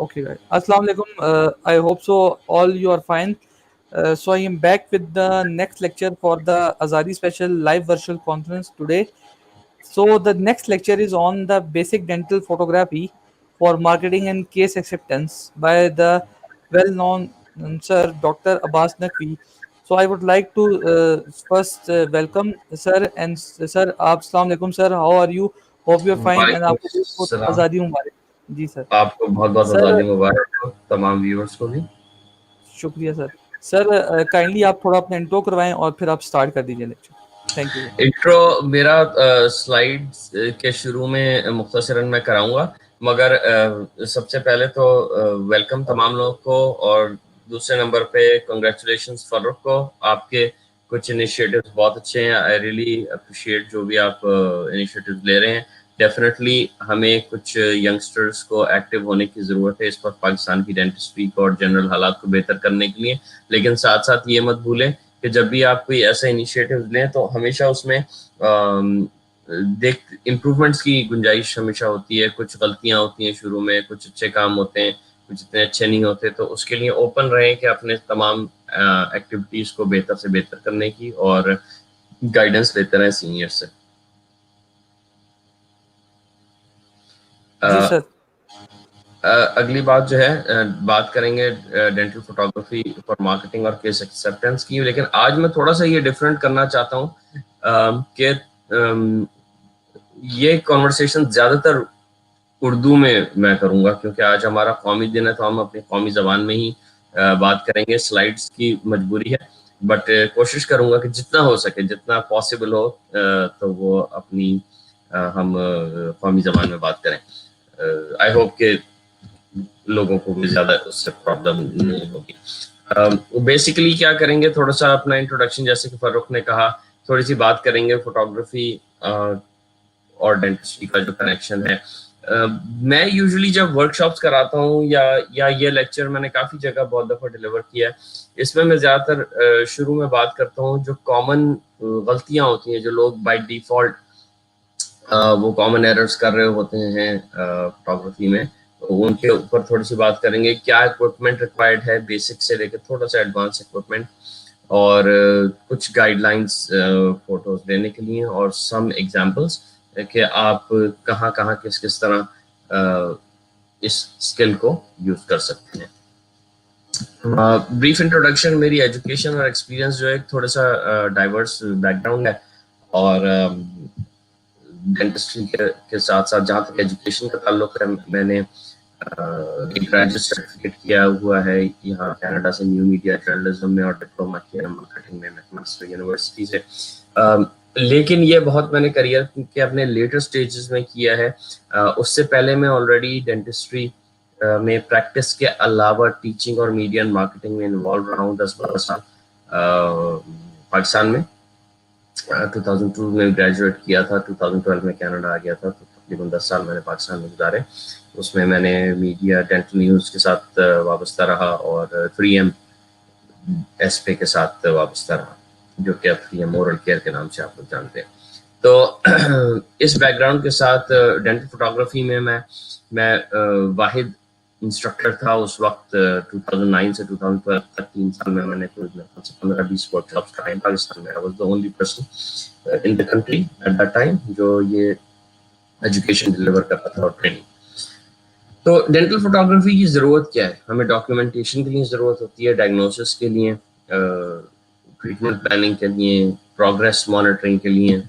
Okay, guys. Assalamu alaikum. I hope so. All you are fine. So I am back with the next lecture for the Azadi Special live virtual conference today. So the next lecture is on the basic dental photography for marketing and case acceptance by the well-known sir Dr. Abbas Naqvi. So I would like to first welcome sir and sir. Assalamu alaikum sir. How are you? Hope you are fine and वालेकुम आपको बहुत बहुत सलाम। आज़ादी मुबारक। जी sir. आपको बहुत बहुत sir आज़ादी मुबारक हो, तमाम व्यूअर्स को भी। शुक्रिया सर। सर काइंडली आप थोड़ा अपना इंट्रो करवाएं और फिर आप स्टार्ट कर दीजिए lecture. Thank you sir. Intro मेरा स्लाइड्स के शुरू में मुख्तसरन मैं कराऊंगा, मगर सबसे पहले तो वेलकम तमाम लोगों को, और दूसरे नंबर पे कंग्रेचुलेशंस फर्रुख को। आपके कुछ इनिशिएटिव्स बहुत अच्छे हैं। आई रियली अप्रिशिएट जो भी आप इनिशिएटिव्स ले रहे हैं। डेफिनेटली हमें कुछ यंगस्टर्स को एक्टिव होने की ज़रूरत है इस वक्त पाकिस्तान की डेंटिस्ट्री को और जनरल हालात को बेहतर करने के लिए। लेकिन साथ साथ ये मत भूलें कि जब भी आप कोई ऐसा इनिशिएटिव लें तो हमेशा उसमें देख इम्प्रूवमेंट्स की गुंजाइश हमेशा होती है। कुछ गलतियां होती हैं शुरू में, कुछ अच्छे काम होते हैं, कुछ इतने अच्छे नहीं होते। तो उसके लिए ओपन रहें कि अपने तमाम एक्टिविटीज़ को बेहतर से बेहतर करने की, और गाइडेंस लेते रहें सीनियर से। जी अ, सर। अगली बात जो है, बात करेंगे डेंटल फोटोग्राफी फॉर मार्केटिंग और केस एक्सेप्टेंस की। लेकिन आज मैं थोड़ा सा ये डिफरेंट करना चाहता हूँ कि ये कॉन्वर्सेशन ज़्यादातर उर्दू में मैं करूँगा, क्योंकि आज हमारा कौमी दिन है, तो हम अपनी कौमी ज़बान में ही बात करेंगे। स्लाइड्स की मजबूरी है, बट कोशिश करूँगा कि जितना हो सके, जितना पॉसिबल हो, तो वो अपनी हम कौमी ज़बान में बात करें। आई होप कि लोगों को भी ज़्यादा उससे प्रॉब्लम नहीं होगी। बेसिकली क्या करेंगे, थोड़ा सा अपना इंट्रोडक्शन, जैसे कि फर्रुख ने कहा, थोड़ी सी बात करेंगे फोटोग्राफी और डेंटिस्ट्री का जो कनेक्शन है। मैं यूजुअली जब वर्कशॉप्स कराता हूँ या ये लेक्चर मैंने काफ़ी जगह बहुत दफ़ा डिलीवर किया है, इसमें मैं ज़्यादातर शुरू में बात करता हूँ जो कॉमन गलतियाँ होती हैं, जो लोग बाय डिफ़ॉल्ट वो कॉमन एरर्स कर रहे होते हैं फोटोग्राफी में। तो उनके ऊपर थोड़ी सी बात करेंगे। क्या इक्विपमेंट रिक्वायर्ड है, बेसिक से लेकर थोड़ा सा एडवांस इक्विपमेंट, और कुछ गाइडलाइंस फोटोज लेने के लिए, और सम एग्जांपल्स कि आप कहाँ कहाँ किस किस तरह इस स्किल को यूज कर सकते हैं। Brief introduction. मेरी एजुकेशन और एक्सपीरियंस जो है थोड़ा सा डाइवर्स बैकग्राउंड है, और डेंटिस्ट्री के साथ साथ जहाँ तक एजुकेशन का ताल्लुक है, मैंने एक ग्रेजुएट सर्टिफिकेट किया हुआ है यहाँ कनाडा से, न्यू मीडिया जर्नलिज्म में, और डिप्लोमा किया मार्केटिंग में मैकमास्टर यूनिवर्सिटी से। लेकिन ये बहुत मैंने करियर के अपने लेटर स्टेजेस में किया है। उससे पहले मैं ऑलरेडी डेंटिस्ट्री में प्रैक्टिस के अलावा टीचिंग और मीडिया एंड मार्केटिंग में इन्वॉल्व रहा हूँ 10-12 साल पाकिस्तान में। 2002 में ग्रेजुएट किया था, 2012 में कनाडा आ गया था, तो तकरीबन 10 साल मैंने पाकिस्तान में गुजारे। उसमें मैंने मीडिया, डेंटल न्यूज़ के साथ वाबस्ता रहा, और 3M एसपे के साथ वाबस्ता रहा, जो कि अब 3M ओरल केयर के नाम से आप लोग जानते हैं। तो इस बैकग्राउंड के साथ डेंटल फोटोग्राफी में मैं वाहिद इंस्ट्रक्टर था उस वक्त। 2009 से 2012 तक 3 साल में मैंने कोई 15-20 वर्कशॉप्स कराए पाकिस्तान में। I was the only person in the country at that time जो ये एजुकेशन डिलीवर करता था और ट्रेनिंग। तो डेंटल फोटोग्राफी की ज़रूरत क्या है? हमें डॉक्यूमेंटेशन के लिए ज़रूरत होती है, डायग्नोसिस के लिए, ट्रीटमेंट प्लानिंग के लिए, प्रोग्रेस मॉनिटरिंग के लिए,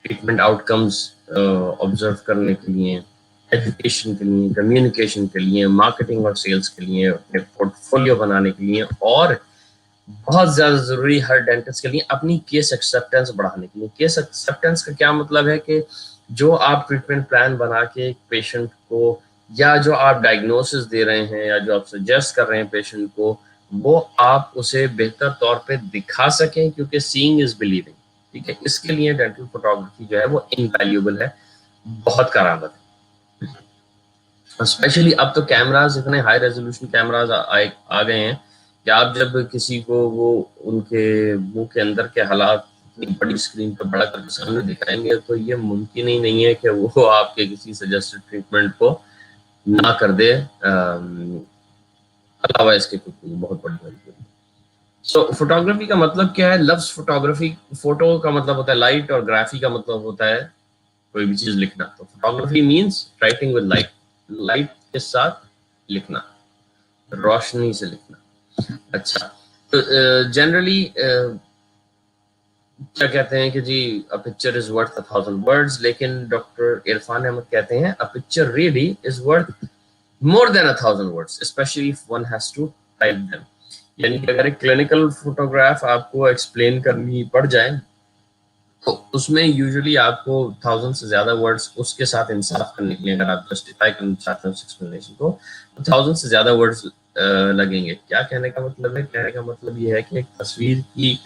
ट्रीटमेंट आउटकम्स ऑब्जर्व करने के लिए, एजुकेशन के लिए, कम्युनिकेशन के लिए, मार्केटिंग और सेल्स के लिए, अपने पोर्टफोलियो बनाने के लिए, और बहुत ज़्यादा ज़रूरी हर डेंटिस्ट के लिए अपनी केस एक्सेप्टेंस बढ़ाने के लिए। केस एक्सेप्टेंस का क्या मतलब है कि जो आप ट्रीटमेंट प्लान बना के एक पेशेंट को, या जो आप डायग्नोसिस दे रहे हैं, या जो आप सजेस्ट कर रहे हैं पेशेंट को, वो आप उसे बेहतर तौर पे दिखा सकें, क्योंकि सीइंग इज बिलीविंग। ठीक है, इसके लिए डेंटल फोटोग्राफी जो है वो इनवैल्यूएबल है, बहुत करामत है। स्पेशली अब तो कैमराज, इतने हाई रेजोल्यूशन कैमराज आ गए हैं कि आप जब किसी को वो उनके मुंह के अंदर के हालात बड़ी स्क्रीन पर बड़ा करके सामने दिखाएंगे, तो ये मुमकिन ही नहीं है कि वो आपके किसी सजेस्टेड ट्रीटमेंट को ना कर दे अलावा इसके कुछ बहुत बड़ी मजबूरी। सो फोटोग्राफी का मतलब क्या है? लफ्ज फोटोग्राफी, फोटो का मतलब होता है लाइट और ग्राफी का मतलब होता है कोई भी चीज लिखना। तो photography means writing with light, light के साथ लिखना, रोशनी से लिखना। अच्छा, तो जनरली क्या कहते हैं कि जी a picture is worth 1,000 words, लेकिन डॉक्टर इरफान अहमद कहते हैं a picture really is worth more than 1,000 words, specially if one has to type them. यानी कि अगर एक क्लिनिकल फोटोग्राफ आपको एक्सप्लेन करनी पड़ जाए तो उसमें यूजुअली आपको 1,000 से ज्यादा वर्ड्स उसके साथ इंसाफ करने के लिए, अगर आप जस्टिफाई करना चाहते हैं उस एक्सप्लेनेशन को, तो 1,000 से ज्यादा वर्ड्स लगेंगे। क्या कहने का मतलब है? कहने का मतलब ये है कि एक तस्वीर की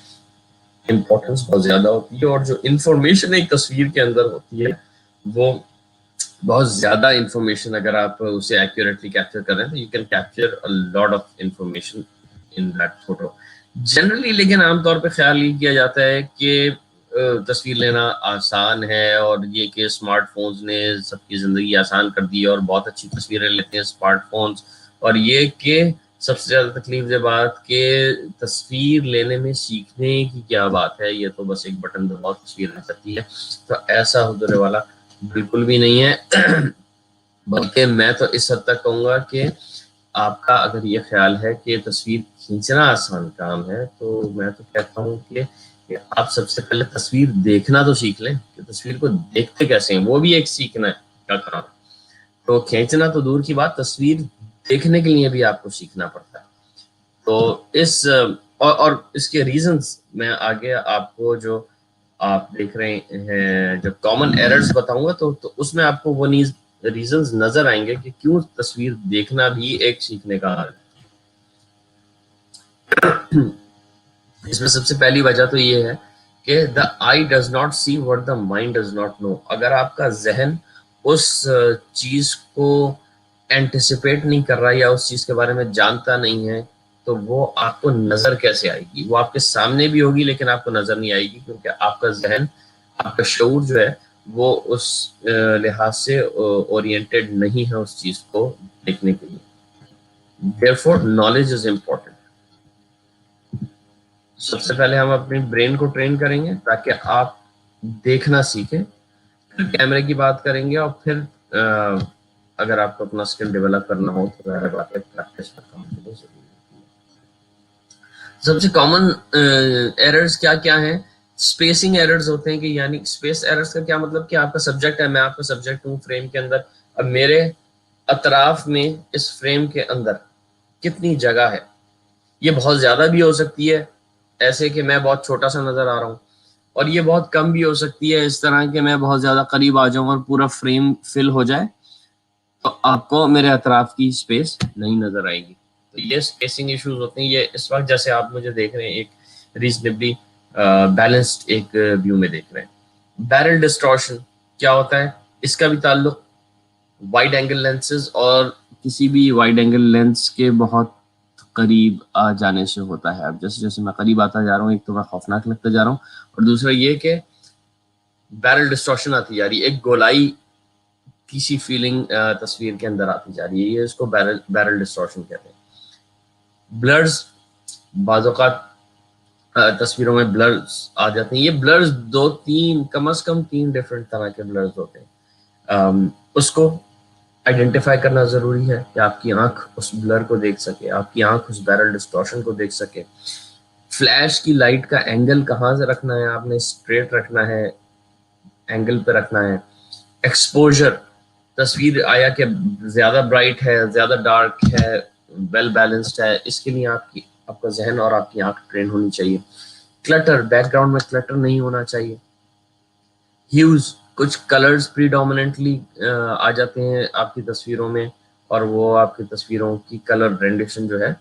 इम्पोर्टेंस बहुत ज्यादा होती है, और जो इंफॉर्मेशन एक तस्वीर के अंदर होती है वो बहुत ज्यादा इंफॉर्मेशन, अगर आप उसे एक्यूरेटली कैप्चर कर रहे हैं तो you can capture a lot of information in that photo generally. लेकिन आमतौर पे ख्याल ये किया जाता है कि तस्वीर लेना आसान है, और ये कि स्मार्टफोन्स ने सबकी ज़िंदगी आसान कर दी है और बहुत अच्छी तस्वीरें लेते हैं स्मार्टफोन्स, और ये कि सबसे ज़्यादा तकलीफ ये बात कि तस्वीर लेने में सीखने की क्या बात है, ये तो बस एक बटन दबाओ तस्वीर आ जाती है। तो ऐसा हुजूर वाला बिल्कुल भी नहीं है। बल्कि मैं तो इस हद तक कहूँगा कि आपका अगर ये ख्याल है कि तस्वीर खींचना आसान काम है, तो मैं तो कहता हूँ कि आप सबसे पहले तस्वीर देखना तो सीख लें कि तस्वीर को देखते कैसे हैं, वो भी एक सीखना है का काम। तो खींचना तो दूर की बात, तस्वीर देखने के लिए भी आपको सीखना पड़ता है। तो इस और इसके रीजंस मैं आगे आपको जो आप देख रहे हैं जो कॉमन एरर्स बताऊंगा, तो उसमें आपको वो रीजंस नजर आएंगे कि क्यों तस्वीर देखना भी एक सीखने का हाल है। इसमें सबसे पहली वजह तो ये है कि the I does not see what the mind does not know. अगर आपका जहन उस चीज को एंटिसिपेट नहीं कर रहा या उस चीज के बारे में जानता नहीं है, तो वो आपको नजर कैसे आएगी? वो आपके सामने भी होगी लेकिन आपको नजर नहीं आएगी, क्योंकि आपका जहन, आपका शऊर जो है वो उस लिहाज से ओरिएंटेड नहीं है उस चीज को देखने के लिए। Therefore knowledge is important. सबसे पहले हम अपनी ब्रेन को ट्रेन करेंगे ताकि आप देखना सीखें, फिर कैमरे की बात करेंगे, और फिर अगर आपको अपना स्किल डेवलप करना हो तो ज़ाहिर बात है प्रैक्टिस का काम तो जरूरी है। सबसे कॉमन एरर्स क्या क्या हैं? स्पेसिंग एरर्स होते हैं, कि यानी स्पेस एरर्स का क्या मतलब कि आपका सब्जेक्ट है, मैं आपका सब्जेक्ट हूँ फ्रेम के अंदर, अब मेरे अतराफ में इस फ्रेम के अंदर कितनी जगह है, ये बहुत ज्यादा भी हो सकती है, ऐसे कि मैं बहुत छोटा सा नजर आ रहा हूँ, और ये बहुत कम भी हो सकती है, इस तरह के मैं बहुत ज्यादा करीब आ जाऊं और पूरा फ्रेम फिल हो जाए, तो आपको मेरे अतराफ की स्पेस नहीं नजर आएगी। तो ये स्पेसिंग इश्यूज होते हैं। ये इस वक्त जैसे आप मुझे देख रहे हैं एक रीजनेबली बैलेंस्ड एक व्यू में देख रहे हैं। बैरल डिस्टॉर्शन क्या होता है? इसका भी ताल्लुक वाइड एंगल लेंसेज और किसी भी वाइड एंगल लेंस के बहुत करीब आ जाने से होता है। अब जैसे जैसे मैं करीब आता जा रहा हूँ, एक तो मैं खौफनाक लगता जा रहा हूँ, और दूसरा ये कि बैरल डिस्टॉर्शन आती जा रही है, एक गोलाई की सी फीलिंग तस्वीर के अंदर आती जा रही है, ये इसको बैरल बैरल डिस्टॉर्शन कहते हैं। ब्लर्स, बाज़ औक़ात तस्वीरों में ब्लर्स आ जाते हैं। ये ब्लर्स दो तीन, कम से कम तीन डिफरेंट तरह के ब्लर्स होते हैं। उसको आइडेंटिफाई करना ज़रूरी है कि आपकी आंख उस ब्लर को देख सके, आपकी आंख उस बैरल डिस्टॉर्शन को देख सके। फ्लैश की लाइट का एंगल कहाँ से रखना है? आपने स्ट्रेट रखना है, एंगल पे रखना है। एक्सपोजर, तस्वीर आया कि ज़्यादा ब्राइट है, ज़्यादा डार्क है, वेल बैलेंस्ड है, इसके लिए आपका जहन और आपकी आंख ट्रेन होनी चाहिए। क्लटर, बैकग्राउंड में क्लटर नहीं होना चाहिए। ह्यूज, कुछ कलर्स प्रीडोमिनेंटली आ जाते हैं आपकी तस्वीरों में, और वो आपकी तस्वीरों की कलर रेंडिशन जो है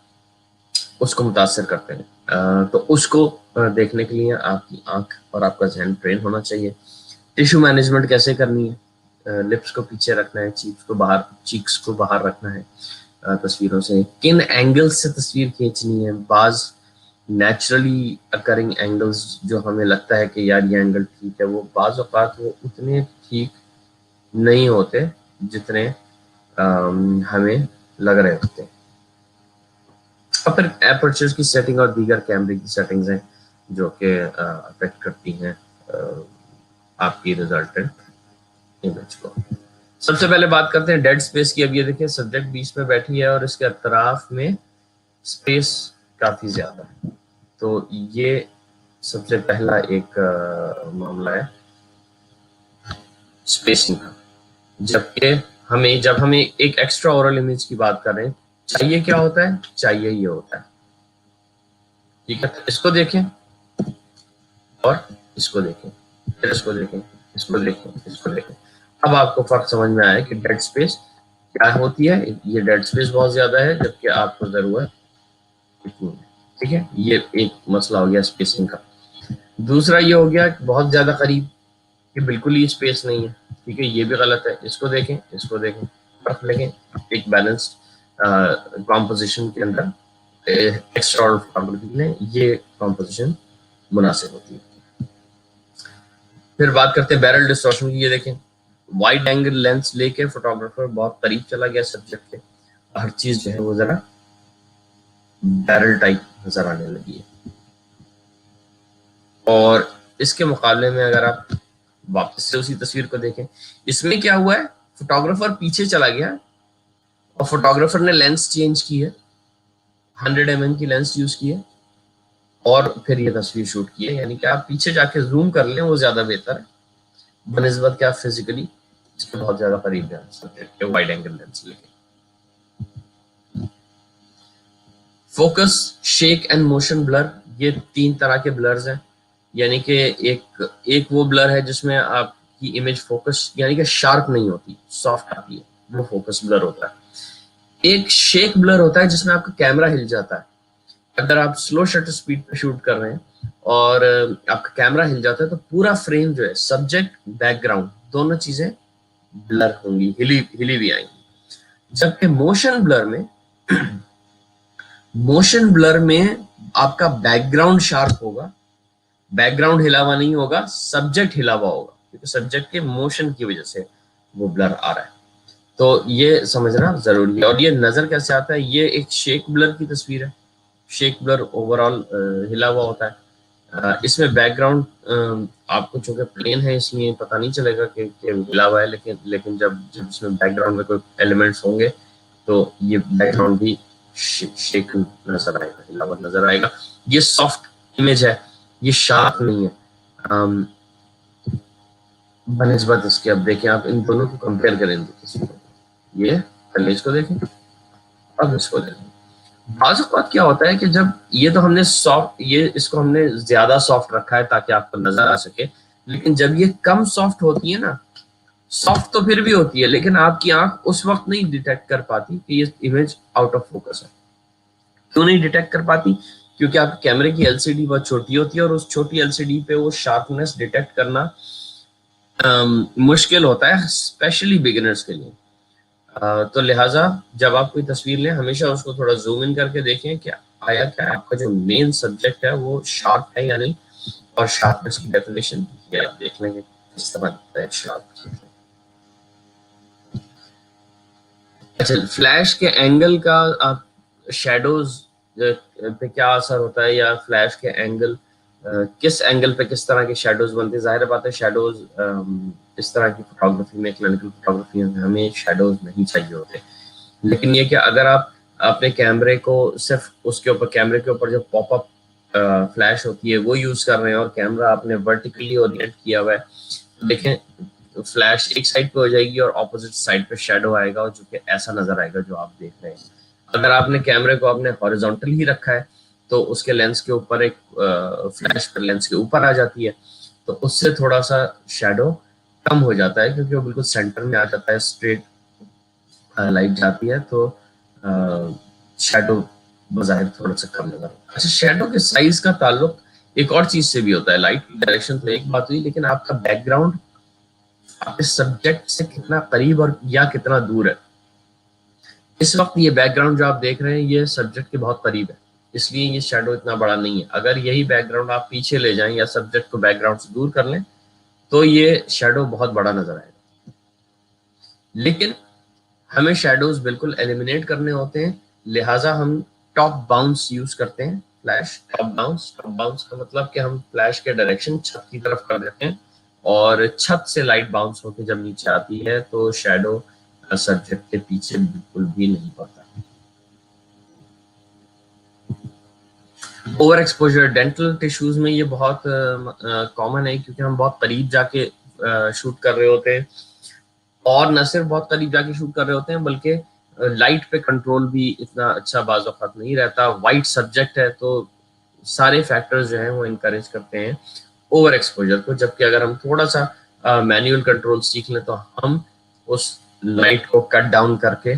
उसको मुतासर करते हैं। तो उसको देखने के लिए आपकी आंख और आपका जहन ट्रेन होना चाहिए। टिश्यू मैनेजमेंट कैसे करनी है? लिप्स को पीछे रखना है, चीक्स को बाहर रखना है तस्वीरों से। किन एंगल्स से तस्वीर खींचनी है? बाज नेचुरली अकरिंग एंगल्स जो हमें लगता है कि यार ये एंगल ठीक है, वो बाज़ औक़ात वो उतने ठीक नहीं होते जितने हमें लग रहे होते हैं। अब फिर एपर्चर की सेटिंग और दीगर कैमरे की सेटिंग्स हैं जो कि अफेक्ट करती हैं आपकी रिजल्टेंट इमेज को। सबसे पहले बात करते हैं डेड स्पेस की। अब ये देखिए सब्जेक्ट बीच में बैठी है और इसके अतराफ में स्पेस काफी ज्यादा है, तो ये सबसे पहला एक मामला है स्पेसिंग का। जब हमें एक एक्स्ट्रा ओरल इमेज की बात कर रहे हैं, चाहिए क्या होता है? चाहिए ये होता है, ठीक है। तो इसको देखें और इसको देखें, फिर इसको देखें, इसको देखें, इसको देखें। अब आपको फर्क समझ में आया कि डेड स्पेस क्या होती है। ये डेड स्पेस बहुत ज्यादा है जबकि आपको जरूरत इतनी है, ठीक है। ये एक मसला हो गया स्पेसिंग का। दूसरा ये हो गया कि बहुत ज्यादा करीब, ये बिल्कुल ही स्पेस नहीं है, ठीक है, ये भी गलत है। इसको देखें, इसको देखें, फर्क लें। एक बैलेंस्ड कॉम्पोजिशन के अंदर एक्स्ट्रा फोटोग्राफी में ये कॉम्पोजिशन मुनासिब होती है। फिर बात करते हैं बैरल डिस्टॉर्शन की। ये देखें वाइड एंगल लेंस लेके फोटोग्राफर बहुत करीब चला गया सब्जेक्ट के, हर चीज जो है वो जरा बैरल टाइप नजर आने लगी है। और इसके मुकाबले में अगर आप वापस से उसी तस्वीर को देखें, इसमें क्या हुआ है, फोटोग्राफर पीछे चला गया और फोटोग्राफर ने लेंस चेंज की है, 100 mm की लेंस यूज की है और फिर ये तस्वीर शूट की है। यानी कि आप पीछे जाके जूम कर लें, वो ज्यादा बेहतर है बनिस्बत क्या फिजिकली इसके बहुत ज्यादा करीब है सब्जेक्ट के वाइड एंगल लेंस लेके। Focus, shake and motion blur, ये 3 तरह के ब्लर्स हैं। यानी कि एक वो ब्लर है जिसमें आपकी इमेज फोकस यानी कि शार्प नहीं होती, सॉफ्ट आती है, वो फोकस ब्लर होता है। एक शेक ब्लर होता है जिसमें आपका कैमरा हिल जाता है। अगर आप स्लो शटर स्पीड पे शूट कर रहे हैं और आपका कैमरा हिल जाता है तो पूरा फ्रेम जो है, सब्जेक्ट बैकग्राउंड दोनों चीजें ब्लर होंगी, हिली भी आएंगी। जबकि मोशन ब्लर में आपका बैकग्राउंड शार्प होगा, बैकग्राउंड हिला हुआ नहीं होगा, सब्जेक्ट हिला हुआ होगा, क्योंकि सब्जेक्ट के मोशन की वजह से वो ब्लर आ रहा है। तो ये समझना जरूरी है। और ये नजर कैसे आता है, ये एक शेक ब्लर की तस्वीर है। शेक ब्लर ओवरऑल हिला हुआ होता है। इसमें बैकग्राउंड आपको चूंकि प्लेन है इसलिए पता नहीं चलेगा कि हिला हुआ है, लेकिन जब इसमें बैकग्राउंड में कोई एलिमेंट्स होंगे तो ये बैकग्राउंड भी शेक नजर आएगा, हिला हुआ नजर आएगा। ये सॉफ्ट इमेज है, ये शार्प नहीं है बनिस्बत इसके। अब देखें आप इन दोनों को कंपेयर करें, ये पहले इसको देखें अब इसको देखें। बाज़ औक़ात क्या होता है कि जब ये तो हमने सॉफ्ट, ये इसको हमने ज्यादा सॉफ्ट रखा है ताकि आपको नजर आ सके, लेकिन जब ये कम सॉफ्ट होती है ना, सॉफ्ट तो फिर भी होती है लेकिन आपकी आंख उस वक्त नहीं डिटेक्ट कर पाती कि ये इमेज आउट ऑफ फोकस है। क्यों नहीं डिटेक्ट कर पाती? क्योंकि आपके कैमरे की एलसीडी बहुत छोटी होती है और उस छोटी एलसीडी पे वो शार्पनेस डिटेक्ट करना मुश्किल होता है, स्पेशली बिगिनर्स के लिए। तो लिहाजा जब आप कोई तस्वीर लें हमेशा उसको थोड़ा जूम इन करके देखें कि आया क्या आपका जो मेन सब्जेक्ट है वो शार्प है या नहीं, और शार्पनेस की डेफिनेशन ये आप देख लेंगे इस तरह शार्प। अच्छा, फ्लैश के एंगल का आप शैडोज पे क्या असर होता है, या फ्लैश के एंगल किस एंगल पे किस तरह के शैडोज बनते हैं। जाहिर बात है शैडोज इस तरह की फोटोग्राफी में, क्लिनिकल फोटोग्राफी में हमें शैडोज नहीं चाहिए होते, लेकिन ये कि अगर आप अपने कैमरे को सिर्फ उसके ऊपर, कैमरे के ऊपर जो पॉपअप फ्लैश होती है वो यूज कर रहे हैं और कैमरा आपने वर्टिकली ओरिएंट किया हुआ है, देखें फ्लैश एक साइड पे हो जाएगी और ऑपोजिट साइड पे शैडो आएगा और जो कि ऐसा नजर आएगा जो आप देख रहे हैं। अगर आपने कैमरे को आपने हॉरिजॉन्टल ही रखा है तो उसके लेंस के ऊपर एक फ्लैश पर लेंस के ऊपर आ जाती है, तो उससे थोड़ा सा शैडो कम हो जाता है क्योंकि वो बिल्कुल सेंटर में आ जाता है, स्ट्रेट लाइट जाती है तो शैडो बज़ाहिर थोड़ा सा कम नजर। अच्छा, शैडो के साइज का ताल्लुक एक और चीज से भी होता है। लाइट की डायरेक्शन तो एक बात हुई, लेकिन आपका बैकग्राउंड आपके सब्जेक्ट से कितना करीब और या कितना दूर है। इस वक्त ये बैकग्राउंड जो आप देख रहे हैं ये सब्जेक्ट के बहुत करीब है, इसलिए ये शैडो इतना बड़ा नहीं है। अगर यही बैकग्राउंड आप पीछे ले जाएं या सब्जेक्ट को बैकग्राउंड से दूर कर लें तो ये शैडो बहुत बड़ा नजर आएगा। लेकिन हमें शैडोज बिल्कुल एलिमिनेट करने होते हैं, लिहाजा हम टॉप बाउंस यूज करते हैं। फ्लैश टॉप बाउंस का मतलब कि हम फ्लैश के डायरेक्शन छत की तरफ कर देते हैं और छत से लाइट बाउंस होकर जब नीचे आती है तो शैडो सब्जेक्ट के पीछे बिल्कुल भी नहीं पड़ता। ओवर एक्सपोजर डेंटल टिश्यूज में ये बहुत कॉमन है, क्योंकि हम बहुत करीब जाके शूट कर रहे होते हैं, और न सिर्फ बहुत करीब जाके शूट कर रहे होते हैं बल्कि लाइट पे कंट्रोल भी इतना अच्छा बाज़ औक़ात नहीं रहता। वाइट सब्जेक्ट है तो सारे फैक्टर्स जो हैं वो इनकरेज करते हैं ओवर एक्सपोजर को, जबकि अगर हम थोड़ा सा मैनुअल कंट्रोल सीख लें तो हम उस लाइट को कट डाउन करके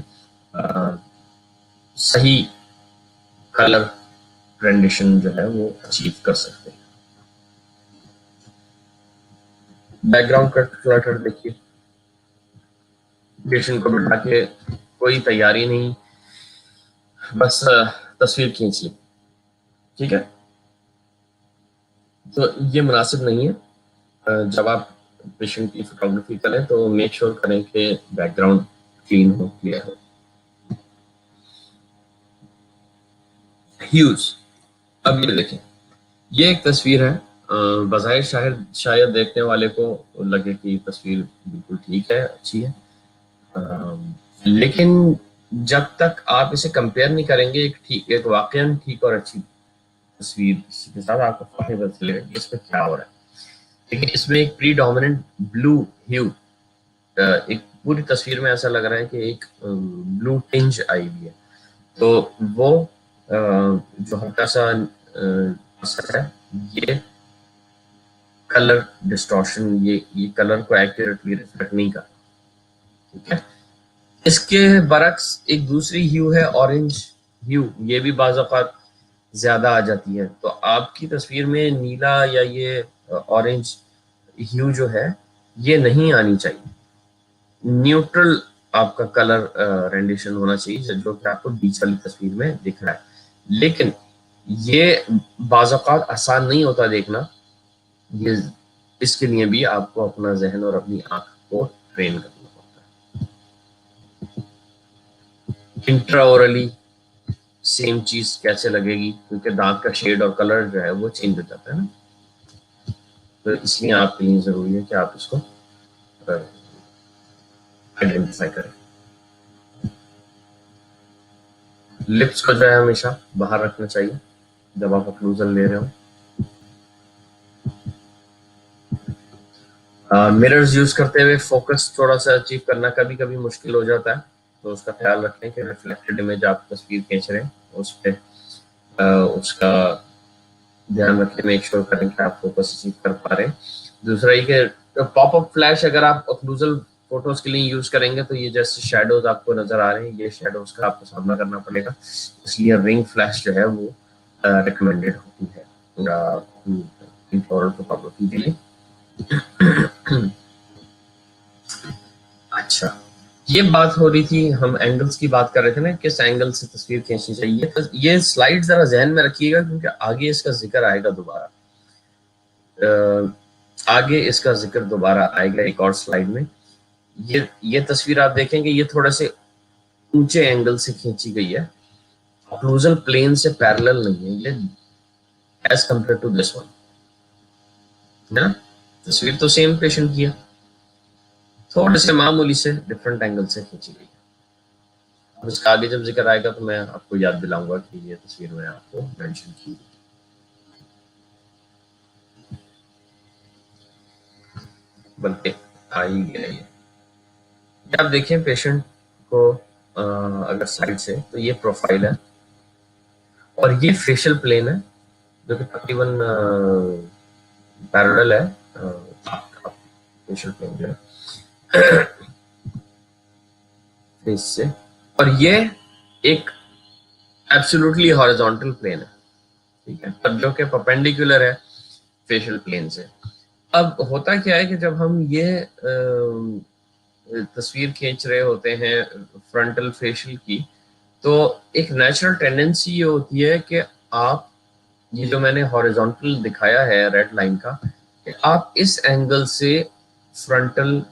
सही कलर रेंडिशन जो है वो अचीव कर सकते हैं। बैकग्राउंड का क्लटर देखिए, पेशेंट को बिठा के कोई तैयारी नहीं, बस तस्वीर खींच ली, ठीक है। तो ये मुनासिब नहीं है। जब आप पेशेंट की फोटोग्राफी करें तो मेक श्योर करें कि बैकग्राउंड क्लीन हो, क्लियर हो। ह्यूज, अब ये देखें, ये एक तस्वीर है। बज़ाहिर शायद देखने वाले को लगे कि तस्वीर बिल्कुल ठीक है, अच्छी है, लेकिन जब तक आप इसे कंपेयर नहीं करेंगे एक वाकई ठीक और अच्छी तस्वीर के साथ, आपको फर्क पता चलेगा कि इसमें क्या हो रहा है। लेकिन इसमें एक प्रीडोमिनेंट ब्लू ह्यू, एक पूरी तस्वीर में ऐसा लग रहा है कि एक ब्लू टिंज आई हुई है, तो वो जो हल्का सा असर है, ये कलर डिस्टॉर्शन, ये कलर को एक्यूरेटली रिफ्लेक्ट नहीं कर, ठीक है। इसके बरक्स एक दूसरी ह्यू है ऑरेंज ह्यू, ये भी बाज़ औक़ात ज्यादा आ जाती है। तो आपकी तस्वीर में नीला या ये ऑरेंज ह्यू जो है ये नहीं आनी चाहिए, न्यूट्रल आपका कलर रेंडिशन होना चाहिए जो कि आपको बीच वाली तस्वीर में दिख रहा है। लेकिन ये बाज़ औक़ात आसान नहीं होता देखना, ये इसके लिए भी आपको अपना जहन और अपनी आंख को ट्रेन करना पड़ता है। इंट्राओरली सेम चीज कैसे लगेगी, क्योंकि दांत का शेड और कलर जो है वो चेंज हो जाता है ना, तो इसलिए आपके लिए जरूरी है कि आप इसको आइडेंटिफाई करें। लिप्स को जो है हमेशा बाहर रखना चाहिए जब आप ओक्लूजन ले रहे हो। मिरर्स यूज करते हुए फोकस थोड़ा सा अचीव करना कभी कभी मुश्किल हो जाता है, तो उसका ख्याल रखें कि रिफ्लेक्टेड इमेज आप तस्वीर खींच रहे हैं उस पर उसका ध्यान रखें, मेक श्योर करें कि आप फोकस अचीव कर पा रहे हैं। दूसरा ये कि पॉपअप फ्लैश अगर आप ओक्लूजल फोटोज के लिए यूज करेंगे तो ये जैसे शैडोज आपको नजर आ रहे हैं, ये शैडोज का आपको सामना करना पड़ेगा, इसलिए रिंग फ्लैश जो है वो रिकमेंडेड होती है इंफ्रारेड फोटोग्राफी के लिए। अच्छा, ये बात हो रही थी, हम एंगल्स की बात कर रहे थे ना, किस एंगल से तस्वीर खींचनी चाहिए। तो ये स्लाइड जरा जहन में रखिएगा क्योंकि आगे इसका जिक्र आएगा दोबारा, आगे इसका जिक्र दोबारा आएगा एक और स्लाइड में। ये तस्वीर आप देखेंगे ये थोड़े से ऊंचे एंगल से खींची गई है, ओक्लूजल प्लेन से पैरेलल नहीं है ये edge compare to this one, है ना। तस्वीर तो सेम पेशेंट की है, थोड़े से मामूली से डिफरेंट एंगल से खींची गई है। अब इसका आगे जब जिक्र आएगा तो मैं आपको याद दिलाऊंगा कि ये तस्वीर मैंने आपको मेंशन की। बल्कि आ ही गया ये। आप देखें पेशेंट को अगर साइड से, तो ये प्रोफाइल है और ये फेशियल प्लेन है जो कि तकरीबन पैरेलल है फेशियल प्लेन जो है फेस से, और ये एक एब्सोल्युटली हॉरिजॉन्टल प्लेन है, ठीक है, पर जो कि परपेंडिकुलर है फेशियल प्लेन से। अब होता क्या है कि जब हम ये तस्वीर खींच रहे होते हैं फ्रंटल फेशियल की, तो एक नेचुरल टेंडेंसी ये होती है कि आप ये जो मैंने हॉरिजॉन्टल दिखाया है रेड लाइन का, कि आप इस एंगल से फ्रंटल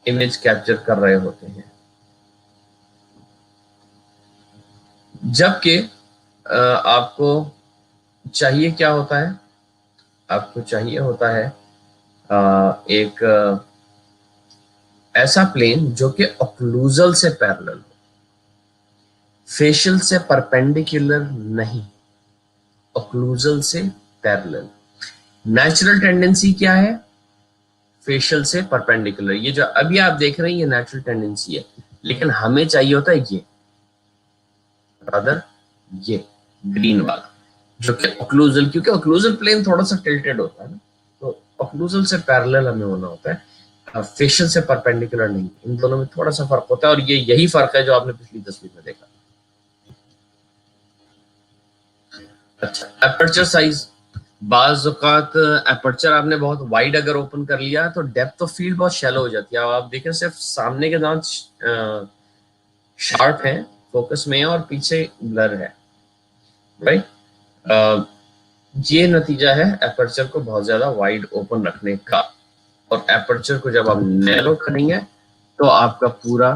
इमेज कैप्चर कर रहे होते हैं, जबकि आपको चाहिए क्या होता है, आपको चाहिए होता है एक ऐसा प्लेन जो कि ऑक्लूजल से पैरेलल हो, फेशियल से परपेंडिकुलर नहीं, ऑक्लूजल से पैरेलल। नेचुरल टेंडेंसी क्या है? फेशियल से परपेंडिकुलर। ये जो अभी आप देख रहे हैं ये नेचुरल टेंडेंसी है, लेकिन हमें चाहिए होता है ये, रादर ये ग्रीन वाला, जो कि ऑक्लूजल, क्योंकि ऑक्लूजल प्लेन थोड़ा सा टिल्टेड होता है ना, तो ऑक्लूजल से पैरेलल हमें होना होता है, फेशियल से परपेंडिकुलर नहीं। इन दोनों में थोड़ा सा फर्क होता है, और ये यही फर्क है जो आपने पिछली तस्वीर में देखा। अच्छा, एपर्चर साइज। बाज औकात एपर्चर आपने बहुत वाइड अगर ओपन कर लिया तो डेप्थ ऑफ फील्ड बहुत शैलो हो जाती है। अब आप देखें सिर्फ सामने के दांत शार्प है, फोकस में है, और पीछे ब्लर है, राइट। ये नतीजा है एपर्चर को बहुत ज्यादा वाइड ओपन रखने का। और एपर्चर को जब आप नैरो करेंगे तो आपका पूरा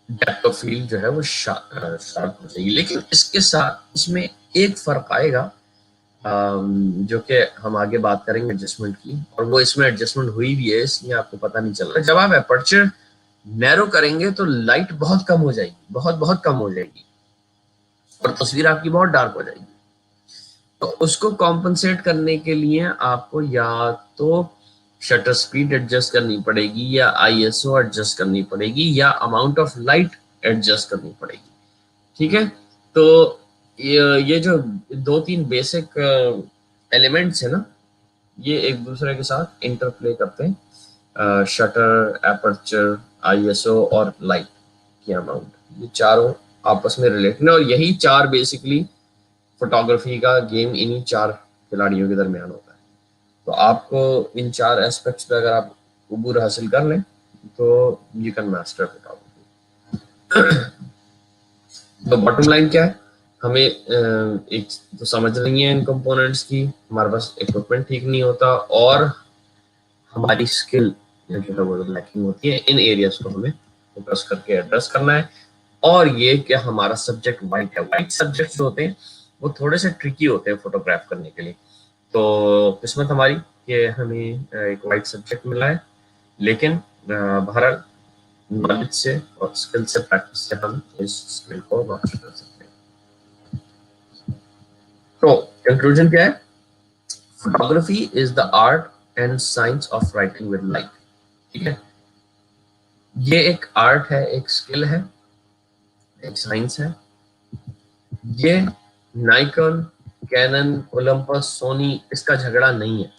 डेप्थ ऑफ फील्ड जो है वो शार्प हो जाएगी। लेकिन इसके साथ इसमें एक फर्क आएगा जो कि हम आगे बात करेंगे एडजस्टमेंट की, और वो इसमें एडजस्टमेंट हुई भी है, इसलिए आपको पता नहीं चल रहा। जब आप एपर्चर नैरो करेंगे तो लाइट बहुत कम हो जाएगी, बहुत बहुत कम हो जाएगी, और तस्वीर आपकी बहुत डार्क हो जाएगी। तो उसको कॉम्पनसेट करने के लिए आपको या तो शटर स्पीड एडजस्ट करनी पड़ेगी, या आईएसओ एडजस्ट करनी पड़ेगी, या अमाउंट ऑफ लाइट एडजस्ट करनी पड़ेगी, ठीक है। तो ये जो दो तीन बेसिक एलिमेंट्स है ना, ये एक दूसरे के साथ इंटरप्ले करते हैं। शटर, एपर्चर, आईएसओ और लाइट की अमाउंट, ये चारों आपस में रिलेटेड है, और यही चार बेसिकली फोटोग्राफी का गेम इन्हीं चार खिलाड़ियों के दरमियान होता है। तो आपको इन चार एस्पेक्ट्स पे अगर आप उबूर हासिल कर लें तो यू कैन मास्टर फोटोग्राफी। तो बॉटम लाइन क्या है, हमें एक तो समझ नहीं है इन कंपोनेंट्स की, हमारे पास इक्विपमेंट ठीक नहीं होता, और हमारी स्किल जो है वो लैकिंग होती है। इन एरियाज को हमें फोकस करके एड्रेस करना है। और ये कि हमारा सब्जेक्ट वाइट है, वाइट सब्जेक्ट जो होते हैं वो थोड़े से ट्रिकी होते हैं फोटोग्राफ करने के लिए। तो किस्मत हमारी कि हमें एक वाइट सब्जेक्ट मिला है, लेकिन बहरहाल नॉलेज से और स्किल से, प्रैक्टिस से हम इस स्किल को मास्टर कर सकते हैं। तो कंक्लूजन क्या है? Photography is the art and science of writing with light, ठीक है। ये एक आर्ट है, एक स्किल है, एक साइंस है। ये नाइकॉन, कैनन, ओलंपस, सोनी इसका झगड़ा नहीं है।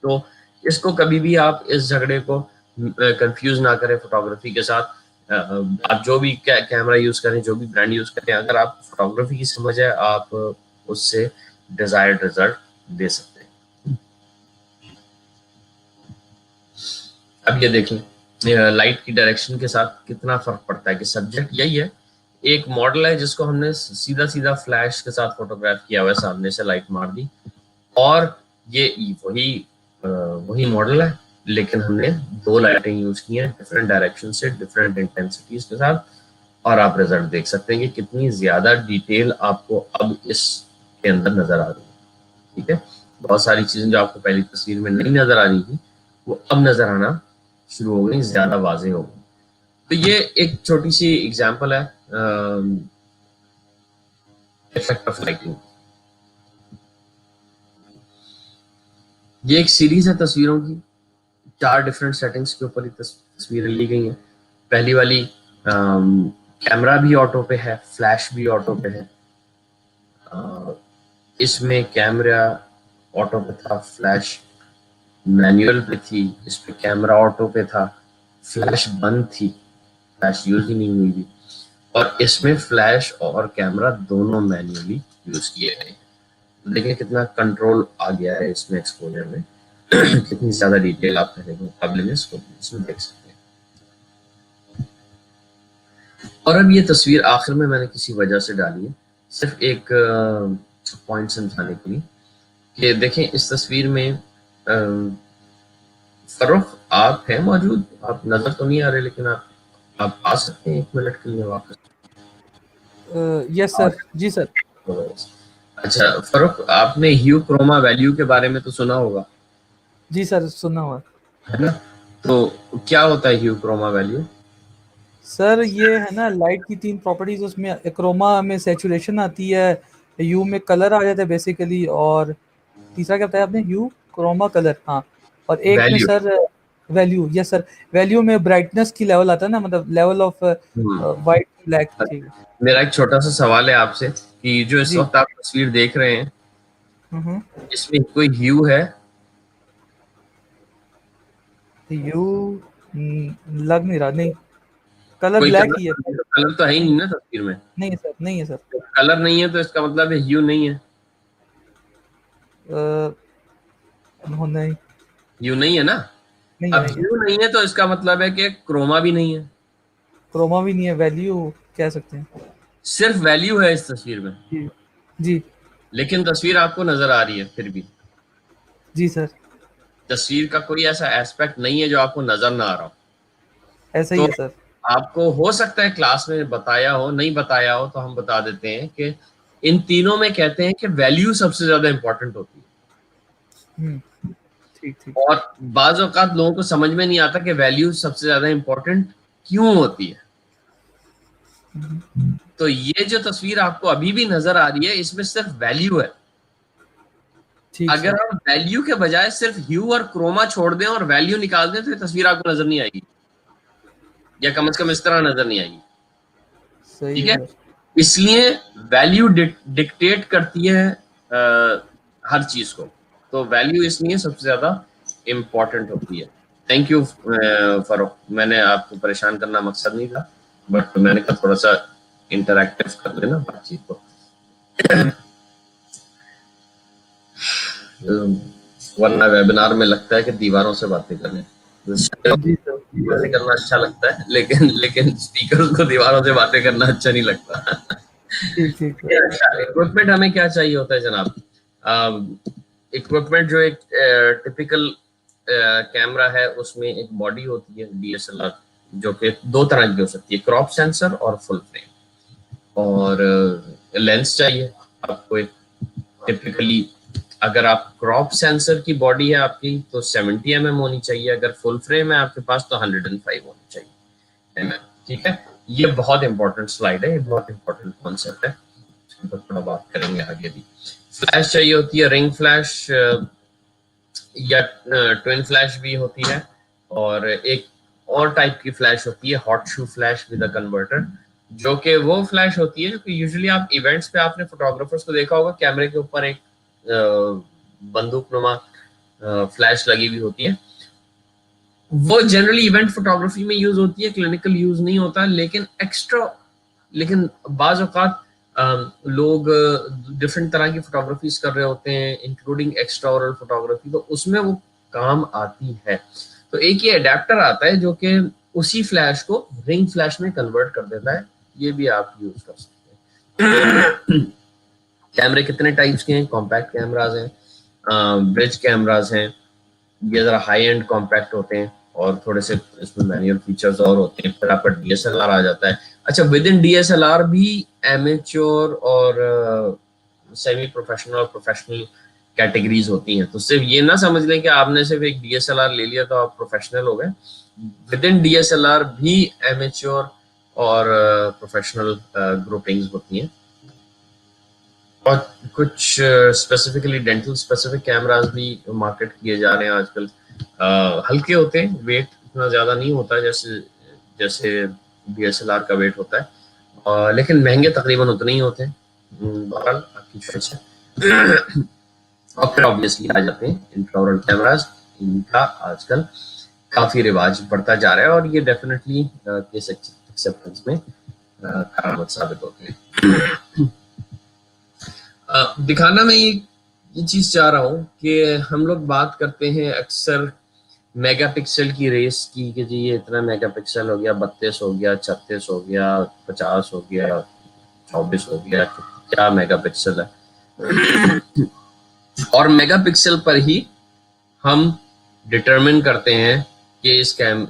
तो इसको कभी भी आप इस झगड़े को कंफ्यूज ना करें फोटोग्राफी के साथ। आप जो भी कैमरा यूज करें, जो भी ब्रांड यूज करें, अगर आप फोटोग्राफी की समझ है, आप उससे डिजायर्ड रिजल्ट दे सकते हैं। अब ये देखें लाइट की डायरेक्शन के साथ कितना फर्क पड़ता है, कि सब्जेक्ट यही है, एक मॉडल है जिसको हमने सीधा सीधा फ्लैश के साथ फोटोग्राफ किया हुआ है, सामने से लाइट मार दी, और ये वही मॉडल है, लेकिन हमने दो लाइटें यूज की हैं डिफरेंट डायरेक्शन से, डिफरेंट इंटेंसिटीज के साथ, और आप रिजल्ट देख सकते हैं कि कितनी ज्यादा डिटेल आपको अब इसके अंदर नजर आ रही है, ठीक है। बहुत सारी चीजें जो आपको पहली तस्वीर में नहीं नजर आ रही थी वो अब नजर आना शुरू हो गई, ज्यादा वाजे हो गई। तो ये एक छोटी सी एग्जांपल है इफेक्ट ऑफ लाइटिंग। ये एक सीरीज है तस्वीरों की, 4 डिफरेंट सेटिंग्स के ऊपर तस्वीरें ली गई हैं। पहली वाली कैमरा भी ऑटो पे है, फ्लैश भी ऑटो पे है। इसमें कैमरा ऑटो पे था, फ्लैश मैनुअल पे थी। इस पे कैमरा ऑटो पे था, फ्लैश बंद थी, फ्लैश यूज ही नहीं हुई थी। और इसमें फ्लैश और कैमरा दोनों मैन्युअली यूज किए गए। देखिए कितना कंट्रोल आ गया है इसमें एक्सपोजर में। कितनी ज्यादा डिटेल आप पहले के मुकाबले में इसमें देख सकते हैं। और अब ये तस्वीर आखिर में मैंने किसी वजह से डाली है, सिर्फ एक पॉइंट समझाने के लिए, कि देखें इस तस्वीर में फरूख आप हैं मौजूद, आप नजर तो नहीं आ रहे, लेकिन आप आप आ सकते हैं 1 मिनट के लिए वापस? यस सर, जी सर। अच्छा फरूक, आपने ह्यू क्रोमा वैल्यू के बारे में तो सुना होगा, जी सर, सुना हुआ। है ना? तो क्या होता है ह्यू क्रोमा वैल्यू? सर ये है ना, लाइट की 3 प्रॉपर्टीज़, उसमें क्रोमा में सैचुरेशन आती है, ह्यू में कलर आ जाता है बेसिकली, और तीसरा क्या बताया आपने? ह्यू, क्रोमा, कलर, हाँ। और एक में value. Sir value, yes sir. Value में ब्राइटनेस की लेवल आता है ना, मतलब लेवल ऑफ व्हाइट, ब्लैक, ठीक है। मेरा एक छोटा सा सवाल है आपसे कि जो इस जी। वक्त आप तस्वीर देख रहे हैं, हुँ। इसमें कोई ह्यू है? ह्यू लग नहीं रहा, नहीं। कलर कोई ब्लैक कलर ही है। तो, कलर तो है ही नहीं, नहीं ना तस्वीर में। नहीं है सर, नहीं है सर। कलर नहीं है तो इसका मतलब है ह्यू नहीं है। अ, नहीं, ह्यू नहीं है ना? नहीं है, अब नहीं है। ह्यू नहीं है तो इसका मतलब है कि क्रोमा भी नहीं है। क्रोमा भी नहीं है, वैल्यू कह सकते हैं। सिर्फ वैल्यू है इस तस्वीर में, जी, जी, लेकिन तस्वीर आपको नजर आ रही है फिर भी। जी सर, तस्वीर का कोई ऐसा एस्पेक्ट नहीं है जो आपको नजर ना आ रहा हो। ऐसा ही तो है सर। आपको हो सकता है क्लास में बताया हो, नहीं बताया हो तो हम बता देते हैं कि इन तीनों में कहते हैं कि वैल्यू सबसे ज्यादा इंपॉर्टेंट होती है। हुँ, ठीक, ठीक। और बाज औकात लोगों को समझ में नहीं आता कि वैल्यू सबसे ज्यादा इंपॉर्टेंट क्यों होती है। हुँ, हुँ। तो ये जो तस्वीर आपको अभी भी नजर आ रही है, इसमें सिर्फ वैल्यू है। ठीक अगर सर, हम वैल्यू के बजाय सिर्फ ह्यू और क्रोमा छोड़ दें और वैल्यू निकाल दें तो ये तस्वीर आपको नजर नहीं आएगी, या कम से कम इस तरह नजर नहीं आएगी। सही ठीक है है? सर। इसलिए वैल्यू डिक्टेट करती है हर चीज को। तो वैल्यू इसलिए सबसे ज्यादा इम्पोर्टेंट होती है। थैंक यू फरूक, मैंने आपको परेशान करना मकसद नहीं था, बट मैंने कहा थोड़ा सा इंटरैक्टिव कर लेना बातचीत को। वरना वेबिनार में लगता है कि दीवारों से बातें करें। जी सर। बातें करना अच्छा लगता है, लेकिन लेकिन स्पीकर्स को दीवारों से बातें करना अच्छा नहीं लगता। ठीक, ठीक सर। इक्विपमेंट हमें क्या चाहिए होता है जनाब? इक्विपमेंट जो एक टिपिकल कैमरा है, उसमें एक बॉडी होती है डीएसएलआर, जो कि दो तरह की हो सकती है, क्रॉप सेंसर और फुल फ्रेम। और लेंस चाहिए आपको एक, टिपिकली अगर आप क्रॉप सेंसर की बॉडी है आपकी तो 70 mm होनी चाहिए, अगर फुल फ्रेम है आपके पास तो 105 होनी चाहिए mm। ठीक है? ये बहुत इंपॉर्टेंट स्लाइड है, ये बहुत इंपॉर्टेंट कॉन्सेप्ट है, इसके ऊपर थोड़ा बात करेंगे आगे भी। फ्लैश चाहिए होती है, रिंग फ्लैश या ट्विन फ्लैश भी होती है, और एक और टाइप की फ्लैश होती है hot shoe flash with a converter, जो कि वो फ्लैश होती है जो कि यूजुअली आप इवेंट्स पे आपने फोटोग्राफर्स को देखा होगा, कैमरे के ऊपर एक बंदूकनुमा फ्लैश लगी हुई होती है। वो जनरली इवेंट फोटोग्राफी में यूज होती है, क्लिनिकल यूज नहीं होता, लेकिन बाज औकात लोग डिफरेंट तरह की फोटोग्राफीज कर रहे होते हैं, इंक्लूडिंग एक्स्ट्रा ऑरल फोटोग्राफी, तो उसमें वो काम आती है। तो एक ये अडेप्टर आता है जो कि उसी फ्लैश को रिंग फ्लैश में कन्वर्ट कर देता है, ये भी आप यूज कर सकते हैं। कैमरे कितने टाइप्स के हैं? कॉम्पैक्ट कैमराज हैं, ब्रिज कैमराज हैं, ये जरा हाई एंड कॉम्पैक्ट होते हैं और थोड़े से इसमें मैनुअल फीचर्स और होते हैं। फिर आपका डीएसएलआर आ जाता है। अच्छा, विद इन डीएसएलआर भी एमेच्योर और सेमी प्रोफेशनल और प्रोफेशनल कैटेगरीज होती हैं। तो सिर्फ ये ना समझ लें कि आपने सिर्फ एक डीएसएलआर ले लिया तो आप प्रोफेशनल हो गए। विद इन डीएसएलआर भी एमेच्योर और प्रोफेशनल ग्रुपिंग्स होती हैं। और कुछ स्पेसिफिकली डेंटल स्पेसिफिक कैमरास भी मार्केट किए जा रहे हैं आजकल। हल्के होते हैं, वेट इतना ज़्यादा नहीं होता जैसे जैसे डीएसएलआर का वेट होता है, लेकिन महंगे तकरीबन उतने ही होते हैं। बहरहाल आपकी चॉइस है। और फिर ऑब्वियसली आ जाते हैं इंफ्रारेड कैमरास, इनका आजकल काफ़ी रिवाज बढ़ता जा रहा है और ये डेफिनेटली केस एक्सेप्टेंस में करामत साबित होते हैं। दिखाना मैं ये चीज चाह रहा हूँ कि हम लोग बात करते हैं अक्सर मेगापिक्सल की रेस की, कि जी ये इतना मेगापिक्सल हो गया, 32 हो गया, 36 हो गया, 50 हो गया, 24 हो गया, क्या मेगापिक्सल है। और मेगापिक्सल पर ही हम डिटरमिन करते हैं कि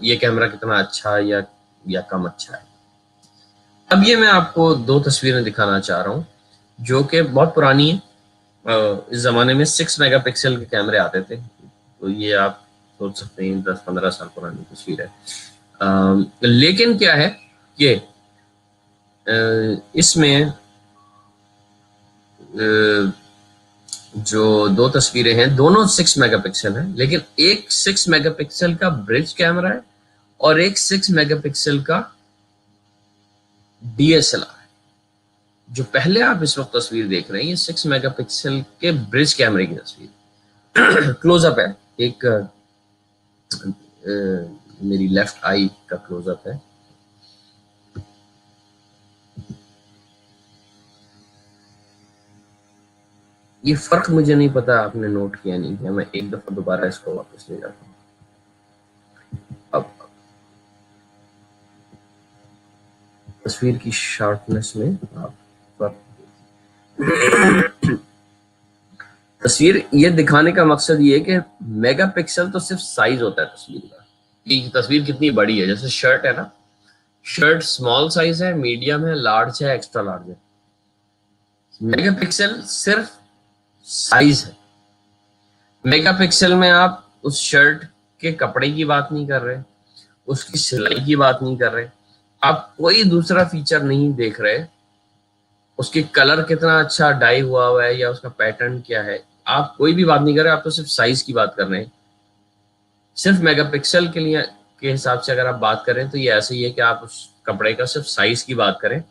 ये कैमरा कितना अच्छा या या कम अच्छा है। अब ये मैं आपको दो तस्वीरें दिखाना चाह रहा हूँ जो कि बहुत पुरानी है। इस ज़माने में 6 मेगापिक्सल के कैमरे आते थे, तो ये आप सोच सकते हैं 10-15 साल पुरानी तस्वीर है। लेकिन क्या है कि इसमें जो दो तस्वीरें हैं दोनों 6 मेगापिक्सल हैं, लेकिन एक 6 मेगापिक्सल का ब्रिज कैमरा है और एक 6 मेगापिक्सल का डीएसएलआर है। जो पहले आप इस वक्त तस्वीर देख रहे हैं ये 6 मेगापिक्सल के ब्रिज कैमरे की तस्वीर क्लोजअप है। एक मेरी लेफ्ट आई का क्लोजअप है। ये फर्क मुझे नहीं पता आपने नोट किया नहीं किया, मैं एक दफा दोबारा इसको वापस ले जाता हूँ। अब तस्वीर की शार्पनेस में आप फर्क तस्वीर ये दिखाने का मकसद ये है कि मेगापिक्सल तो सिर्फ साइज होता है तस्वीर का, कि तस्वीर कितनी बड़ी है। जैसे शर्ट है ना, शर्ट स्मॉल साइज है, मीडियम है, लार्ज है, एक्स्ट्रा लार्ज है। मेगापिक्सल सिर्फ साइज है। मेगापिक्सल में आप उस शर्ट के कपड़े की बात नहीं कर रहे, उसकी सिलाई की बात नहीं कर रहे, आप कोई दूसरा फीचर नहीं देख रहे, उसकी कलर कितना अच्छा डाई हुआ है या उसका पैटर्न क्या है, आप कोई भी बात नहीं कर रहे, आप तो सिर्फ साइज की बात कर रहे हैं। सिर्फ मेगापिक्सल के लिए के हिसाब से अगर आप बात करें तो ये ऐसे ही है कि आप उस कपड़े का सिर्फ साइज की बात करें,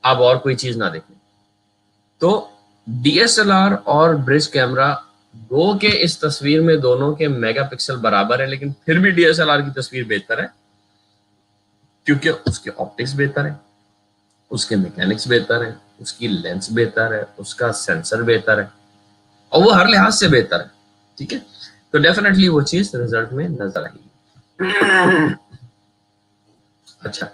आप और कोई चीज ना देखें। तो डीएसएलआर और ब्रिज कैमरा दो के इस तस्वीर में दोनों के मेगापिक्सल बराबर है, लेकिन फिर भी डीएसएलआर की तस्वीर बेहतर है क्योंकि उसके ऑप्टिक्स बेहतर है, उसके मैकेनिक्स बेहतर है, उसकी लेंस बेहतर है, उसका सेंसर बेहतर है और वो हर लिहाज से बेहतर है। ठीक है, तो डेफिनेटली वो चीज रिजल्ट में नजर आएगी। अच्छा,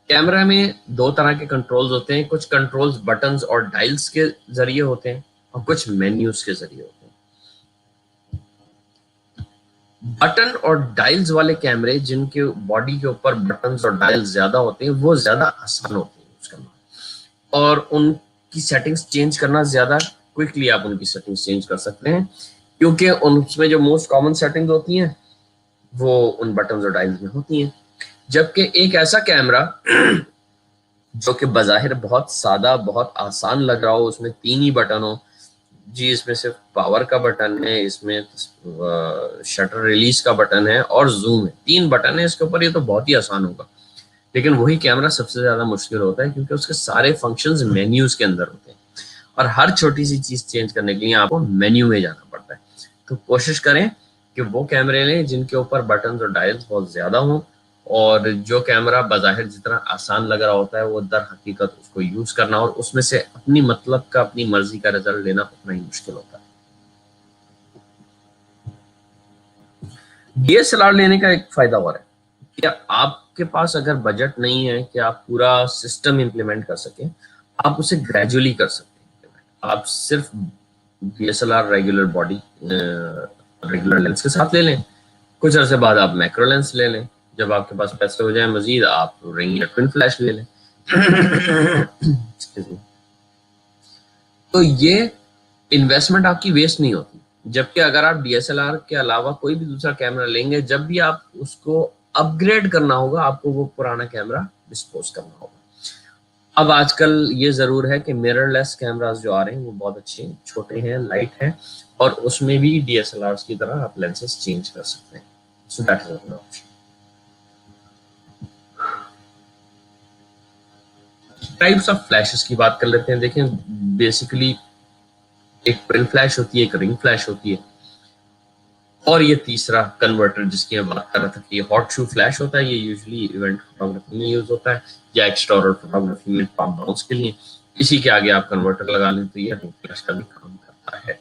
कैमरा में दो तरह के कंट्रोल्स होते हैं, कुछ कंट्रोल्स बटन्स और डायल्स के जरिए होते हैं और कुछ मेन्यूज के जरिए होते हैं। बटन और डायल्स वाले कैमरे जिनके बॉडी के ऊपर बटन्स और डायल्स ज्यादा होते हैं वो ज्यादा आसान होते हैं यूज करना और उनकी सेटिंग्स चेंज करना ज्यादा क्विकली आप उनकी सेटिंग्स चेंज कर सकते हैं क्योंकि उनमें जो मोस्ट कॉमन सेटिंग्स होती हैं वो उन बटन्स और डायल्स में होती हैं। जबकि एक ऐसा कैमरा जो कि बज़ाहिर बहुत सादा बहुत आसान लग रहा हो, उसमें 3 ही बटन हो, जी इसमें सिर्फ पावर का बटन है, इसमें शटर रिलीज का बटन है और जूम है, 3 बटन है इसके ऊपर, ये तो बहुत ही आसान होगा। लेकिन वही कैमरा सबसे ज्यादा मुश्किल होता है क्योंकि उसके सारे फंक्शंस मेन्यूज के अंदर होते हैं और हर छोटी सी चीज चेंज करने के लिए आपको मेन्यू में जाना पड़ता है। तो कोशिश करें कि वो कैमरे लें जिनके ऊपर बटन और डायल्स बहुत ज्यादा हों और जो कैमरा बज़ाहिर जितना आसान लग रहा होता है वो दर हकीकत उसको यूज करना और उसमें से अपनी मतलब का अपनी मर्जी का रिजल्ट लेना उतना ही मुश्किल होता है। डीएसएलआर लेने का एक फायदा और है कि आपके पास अगर बजट नहीं है कि आप पूरा सिस्टम इंप्लीमेंट कर सकें, आप उसे ग्रेजुअली कर सकते हैं। आप सिर्फ DSLR regular body regular lens के साथ ले लें, कुछ अर्से बाद आप मैक्रो लेंस ले लें, जब आपके पास पैसे हो जाए मजीद आप रिंग या ट्विन फ्लैश ले लें। तो ये इन्वेस्टमेंट आपकी वेस्ट नहीं होती। जबकि अगर आप डीएसएलआर के अलावा कोई भी दूसरा कैमरा लेंगे, जब भी आप उसको अपग्रेड करना होगा आपको वो पुराना कैमरा डिस्पोज करना होगा। अब आजकल ये जरूर है कि मिररलेस कैमरास जो आ रहे हैं वो बहुत अच्छे हैं, छोटे हैं, लाइट हैं और उसमें भी डीएसएलआर की तरह आप लेंसेज चेंज कर सकते हैं। So that is an option. Types of flashes की बात कर लेते हैं। देखें, बेसिकली एक ट्विन फ्लैश होती है, एक रिंग फ्लैश होती है और ये तीसरा कन्वर्टर जिसकी मैं बात कर रहा था कि ये हॉट शू फ्लैश होता है। ये यूजुअली इवेंट फोटोग्राफी में यूज होता है या एक्सट्रा फोटोग्राफी में पॉप डाउन्स के लिए। इसी के आगे आप कन्वर्टर लगा लें तो ये रिंग फ्लैश का भी काम करता है।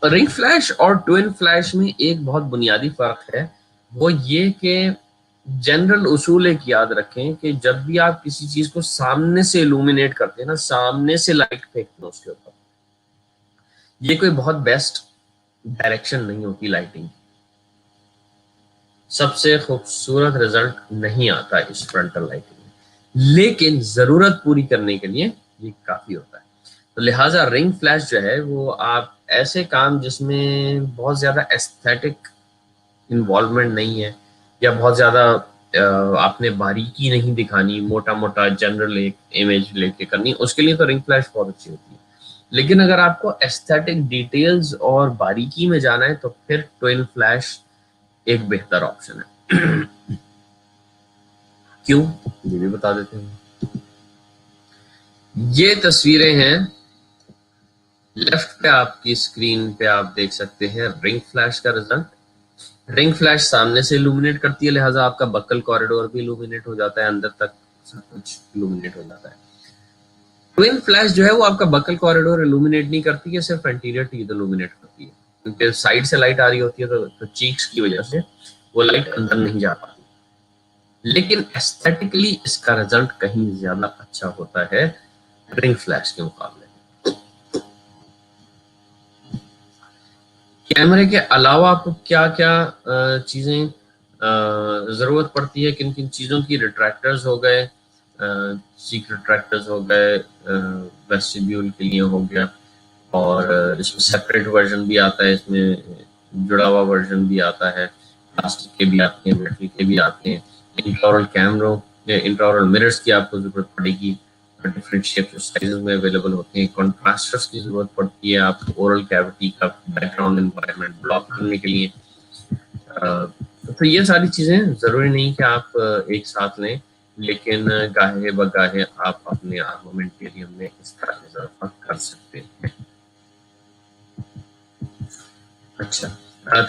रिंग फ्लैश और ट्विन फ्लैश में एक बहुत बुनियादी फर्क है, वो ये कि जनरल उसूल एक याद रखें कि जब भी आप किसी चीज को सामने से इल्यूमिनेट करते हैं ना, सामने से लाइट फेंकते हैं उसके ऊपर, ये कोई बहुत बेस्ट डायरेक्शन नहीं होती लाइटिंग। सबसे खूबसूरत रिजल्ट नहीं आता इस फ्रंटल लाइटिंग में, लेकिन जरूरत पूरी करने के लिए ये काफी होता है। तो लिहाजा रिंग फ्लैश जो है वो आप ऐसे काम जिसमें बहुत ज्यादा एस्थेटिक इन्वॉल्वमेंट नहीं है या बहुत ज्यादा आपने बारीकी नहीं दिखानी, मोटा मोटा जनरल एक इमेज लेके करनी, उसके लिए तो रिंग फ्लैश बहुत अच्छी होती है। लेकिन अगर आपको एस्थेटिक डिटेल्स और बारीकी में जाना है तो फिर ट्विन फ्लैश एक बेहतर ऑप्शन है। क्यों, ये भी बता देते हैं। ये तस्वीरें हैं, लेफ्ट पे आपकी स्क्रीन पे आप देख सकते हैं रिंग फ्लैश का रिजल्ट। रिंग फ्लैश सामने से इल्यूमिनेट करती है, लिहाजा आपका बक्कल कॉरिडोर भी इल्यूमिनेट हो जाता है, अंदर तक सब कुछ इल्यूमिनेट हो जाता है। ट्विन फ्लैश जो है वो आपका बक्कल कॉरिडोर इल्यूमिनेट नहीं करती है, सिर्फ एंटीरियर टीथ इल्यूमिनेट करती है, क्योंकि साइड से लाइट आ रही होती है तो चीक्स की वजह से वो लाइट अंदर नहीं जा पाती। लेकिन एस्थेटिकली इसका रिजल्ट कहीं ज्यादा अच्छा होता है रिंग फ्लैश के मुकाबले। कैमरे के अलावा आपको क्या क्या चीजें जरूरत पड़ती है, किन किन चीजों की, रिट्रैक्टर्स हो गए, सीक रिट्रैक्टर्स हो गए, वेस्टिब्यूल के लिए हो गया, और इसमें सेपरेट वर्जन भी आता है, इसमें जुड़ा हुआ वर्जन भी आता है, प्लास्टिक के भी आते हैं, बैटरी के भी आते हैं। इंट्राओरल कैमरों या इंट्राओरल मिरर्स की आपको जरूरत पड़ेगी, डिफरेंट शेप्स और साइजेस में अवेलेबल होते हैं। कॉन्ट्रास्टर्स की जरूरत पड़ती है आपको ओरल कैविटी का बैकग्राउंड एनवायरनमेंट ब्लॉक करने के लिए। तो ये सारी चीजें जरूरी नहीं कि आप एक साथ लें, लेकिन गाहे बगाहे आप अपने आर्मामेंटेरियम में इसका इजाफा कर सकते हैं। अच्छा,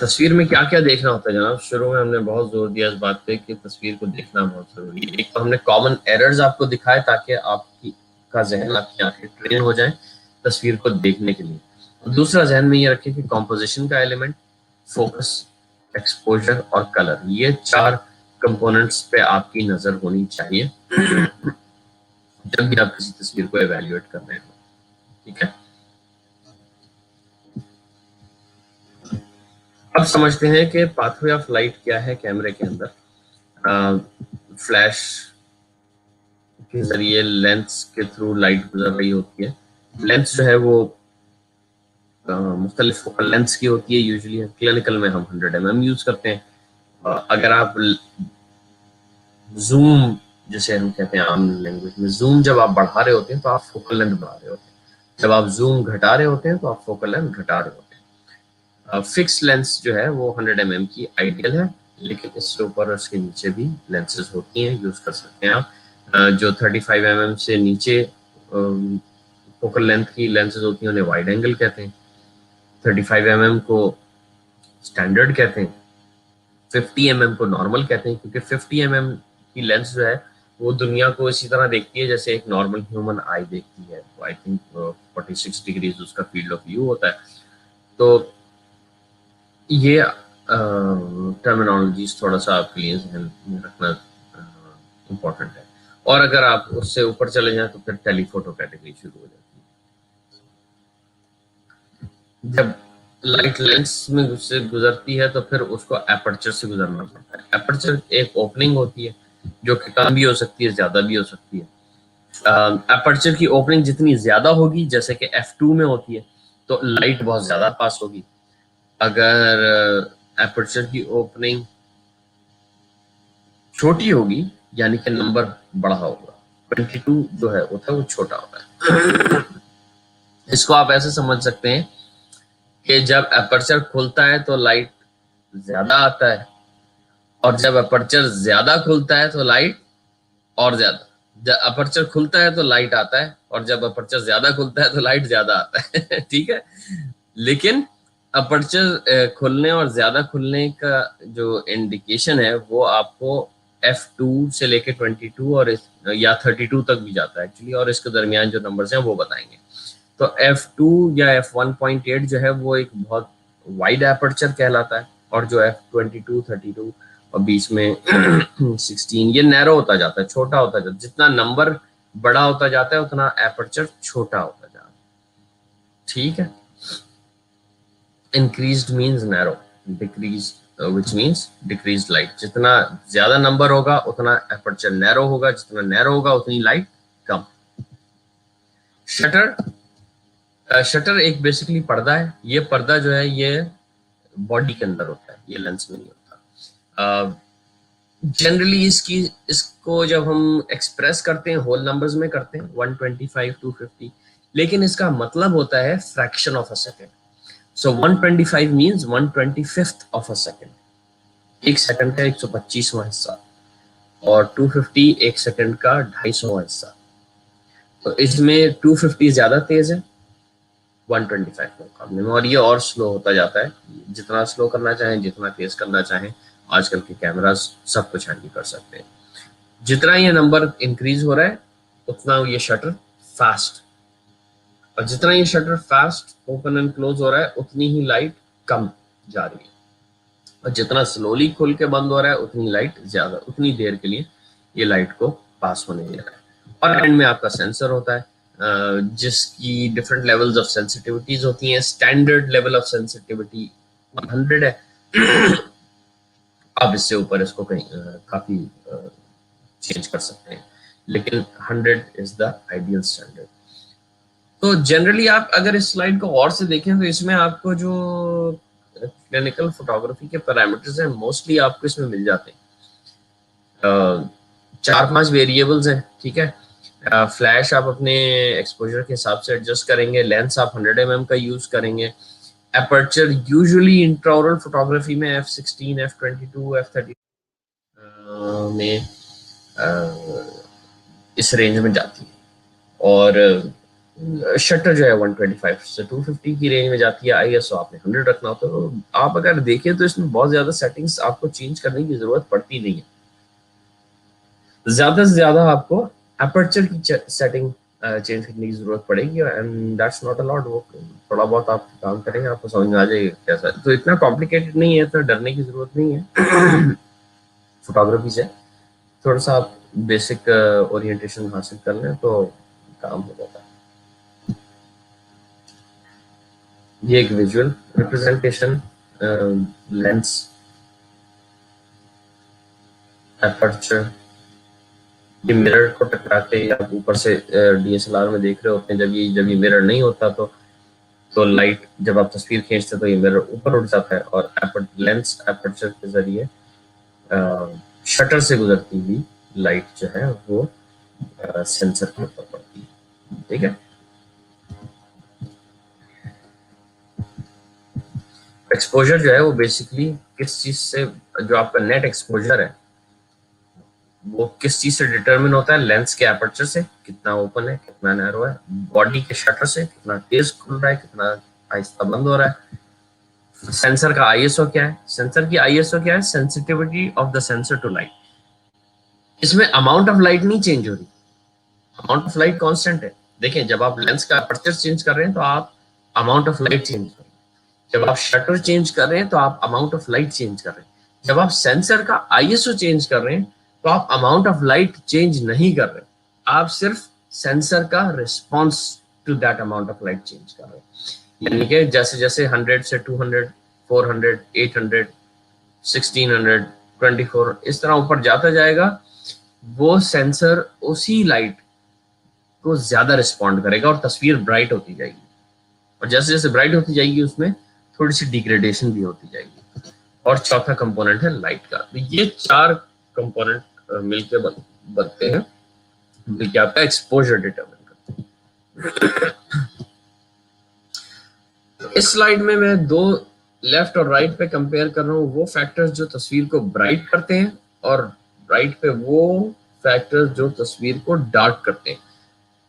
तस्वीर में क्या क्या देखना होता है जनाब? शुरू में हमने बहुत जोर दिया इस बात पे कि तस्वीर को देखना बहुत जरूरी है। एक तो हमने कॉमन एरर्स आपको दिखाए ताकि आपकी का जहन, आपकी आंखें ट्रेन हो जाए तस्वीर को देखने के लिए। दूसरा जहन में ये रखें कि कॉम्पोजिशन का एलिमेंट, फोकस, एक्सपोजर और कलर, ये चार कंपोनेंट्स पे आपकी नजर होनी चाहिए जब भी आप किसी तस्वीर को एवेल्युएट कर रहे हो। ठीक है, अब समझते हैं कि पाथवे ऑफ लाइट क्या है कैमरे के अंदर। फ्लैश के जरिए लेंस के थ्रू लाइट गुजर रही होती है। लेंस जो है वो मुख्तलिफ फोकल लेंस की होती है। यूजुअली क्लिनिकल में हम 100 mm यूज करते हैं। अगर आप जूम, जैसे हम कहते हैं आम लैंग्वेज में, जूम जब आप बढ़ा रहे होते हैं तो आप फोकल लेंथ बढ़ा रहे होते हैं, जब आप जूम घटा रहे होते हैं तो आप फोकल लेंथ घटा रहे होते हैं। फिक्स लेंस जो है वो 100 mm की आइडियल है, लेकिन इसके ऊपर और इसके नीचे भी लेंसेज होती हैं, यूज कर सकते हैं आप। जो 35 mm से नीचे फोकल लेंथ की लेंसेज होती हैं उन्हें वाइड एंगल कहते हैं। 35 mm को स्टैंडर्ड कहते हैं, 50 mm को नॉर्मल कहते हैं, क्योंकि 50 mm की लेंस जो है वो दुनिया को इसी तरह देखती है जैसे एक नॉर्मल ह्यूमन आई देखती है। आई थिंक 46 डिग्रीज उसका फील्ड ऑफ व्यू होता है। तो ये टर्मिनोलॉजीज थोड़ा सा आपके लिए ध्यान में रखना इम्पोर्टेंट है। और अगर आप उससे ऊपर चले जाएं तो फिर टेलीफोटो कैटेगरी शुरू हो जाती है। जब लाइट लेंस में से गुजरती है तो फिर उसको एपर्चर से गुजरना पड़ता है। एपर्चर एक ओपनिंग होती है जो कि कम भी हो सकती है, ज्यादा भी हो सकती है। एपर्चर की ओपनिंग जितनी ज्यादा होगी, जैसे कि f2 में होती है, तो लाइट बहुत ज्यादा पास होगी। अगर एपर्चर की ओपनिंग छोटी होगी, यानी कि नंबर बड़ा होगा, 22 जो है होता है वो छोटा होता है। इसको आप ऐसे समझ सकते हैं कि जब एपर्चर खुलता है तो लाइट ज्यादा आता है, और जब अपर्चर ज्यादा खुलता है तो लाइट और ज्यादा, जब अपर्चर खुलता है तो लाइट आता है, और जब अपर्चर ज्यादा खुलता है तो लाइट ज्यादा आता है। ठीक है, लेकिन अपर्चर खुलने और ज्यादा खुलने का जो इंडिकेशन है वो आपको f2 से लेके 22 और या 32 तक भी जाता है एक्चुअली, और इसके दरमियान जो नंबर्स हैं वो बताएंगे। तो f2 या f1.8 जो है वो एक बहुत वाइड एपर्चर कहलाता है, और जो f22, 32 और बीच में 16 ये नैरो होता जाता है, छोटा होता जाता है। जितना नंबर बड़ा होता जाता है उतना एपर्चर छोटा होता जाता है। ठीक है, increased means narrow, decrease which means decreased light. जितना ज्यादा नंबर होगा उतना एपर्चर नैरो होगा, जितना नैरो होगा उतनी लाइट कम। शटर एक बेसिकली पर्दा है। ये पर्दा जो है ये बॉडी के अंदर होता है, ये लेंस में नहीं होता। जनरली इसको जब हम एक्सप्रेस करते हैं होल नंबर्स में करते हैं 125 250, लेकिन इसका मतलब होता है fraction of a second. So 125 means 1/25 of a second, एक सेकंड का 125वां हिस्सा, और 250 एक सेकंड का 250वां हिस्सा। तो इसमें 250 ज्यादा तेज है 125 के मुकाबले में, और ये और स्लो होता जाता है। जितना स्लो करना चाहें, जितना तेज करना चाहें, आजकल के कैमरास सब कुछ हैंडल कर सकते हैं। जितना ये नंबर इंक्रीज हो रहा है उतना ये शटर फास्ट, और जितना ये shutter fast open and close हो रहा है उतनी ही लाइट कम जा रही है, और जितना स्लोली खुल के बंद हो रहा है उतनी लाइट ज्यादा, उतनी देर के लिए ये लाइट को पास होने दे रहा है। और एंड में आपका सेंसर होता है जिसकी डिफरेंट लेवल्स ऑफ सेंसिटिविटीज होती हैं। स्टैंडर्ड लेवल ऑफ सेंसिटिविटी 100 है। आप इससे ऊपर इसको कहीं काफी चेंज कर सकते हैं, लेकिन 100 इज द आइडियल स्टैंडर्ड। तो जनरली आप अगर इस स्लाइड को और से देखें तो इसमें आपको जो क्लिनिकल फोटोग्राफी के पैरामीटर्स हैं मोस्टली आपको इसमें मिल जाते हैं। 4-5 वेरिएबल्स हैं, ठीक है। फ्लैश आप अपने एक्सपोजर के हिसाब से एडजस्ट करेंगे। लेंस आप 100 mm का यूज करेंगे। एपर्चर यूजुअली इंट्राऑरल फोटोग्राफी में f16, f22, f30 में इस रेंज में जाती है, और शटर जो है 125 से 250 की रेंज में जाती है। ISO आपने 100 रखना होता है। तो आप अगर देखें तो इसमें बहुत ज्यादा सेटिंग्स आपको चेंज करने की जरूरत पड़ती नहीं है। ज्यादा से ज्यादा आपको एपर्चर की सेटिंग चेंज करने की जरूरत पड़ेगी, and that's not a lot. वो थोड़ा बहुत आप काम करेंगे आपको समझ में आ जाएगा कैसा है। तो इतना कॉम्प्लिकेटेड नहीं है, तो डरने की जरूरत नहीं है। फोटोग्राफी से थोड़ा सा आप बेसिक ओरिएंटेशन हासिल कर लें तो काम हो जाता है। ये एक विजुअल रिप्रेजेंटेशन, लेंस, एपर्चर, ये मिरर को टकरा के आप ऊपर से DSLR में देख रहे होते हैं। जब ये मिरर नहीं होता तो लाइट, जब आप तस्वीर खींचते तो ये मिरर ऊपर उठ जाता है, और लेंस एपर्चर के जरिए शटर से गुजरती हुई लाइट जो है वो सेंसर के ऊपर पड़ती है, ठीक है। एक्सपोजर जो है वो बेसिकली किस चीज से, जो आपका नेट एक्सपोजर है वो किस चीज से डिटरमिन होता है? लेंस के एपर्चर से, कितना ओपन है, कितना नैरो है। बॉडी के शटर से, कितना तेज खुल रहा है, कितना आहिस्ता बंद हो रहा है। सेंसर का ISO क्या है? सेंसर की ISO क्या है? Sensitivity of the sensor to light. इसमें अमाउंट ऑफ लाइट नहीं चेंज हो रही, अमाउंट ऑफ लाइट कांस्टेंट है। देखिए, जब आप लेंस का एपर्चर चेंज कर रहे हैं तो आप अमाउंट ऑफ लाइट चेंज कर रहे हैं। जब आप शटर चेंज कर रहे हैं तो आप अमाउंट ऑफ लाइट चेंज कर रहे हैं। जब आप सेंसर का ISO चेंज कर रहे हैं तो आप अमाउंट ऑफ लाइट चेंज नहीं कर रहे, आप सिर्फ सेंसर का response to that amount of light change कर रहे हैं। यानी कि जैसे जैसे 100 से 200, 400, 800, 1600, 24 इस तरह ऊपर जाता जाएगा, वो सेंसर उसी लाइट को ज्यादा रिस्पॉन्ड करेगा और तस्वीर ब्राइट होती जाएगी। और जैसे जैसे ब्राइट होती जाएगी उसमें थोड़ी सी डिग्रेडेशन भी होती जाएगी। और चौथा कंपोनेंट है लाइट का। तो ये 4 कंपोनेंट मिलके बनते हैं, मिलके आपका एक्सपोजर डिटरमिन करते हैं। इस स्लाइड में मैं 2 लेफ्ट और राइट पे कंपेयर कर रहा हूँ, वो फैक्टर्स जो तस्वीर को ब्राइट करते हैं, और राइट पे वो फैक्टर्स जो तस्वीर को डार्क करते हैं।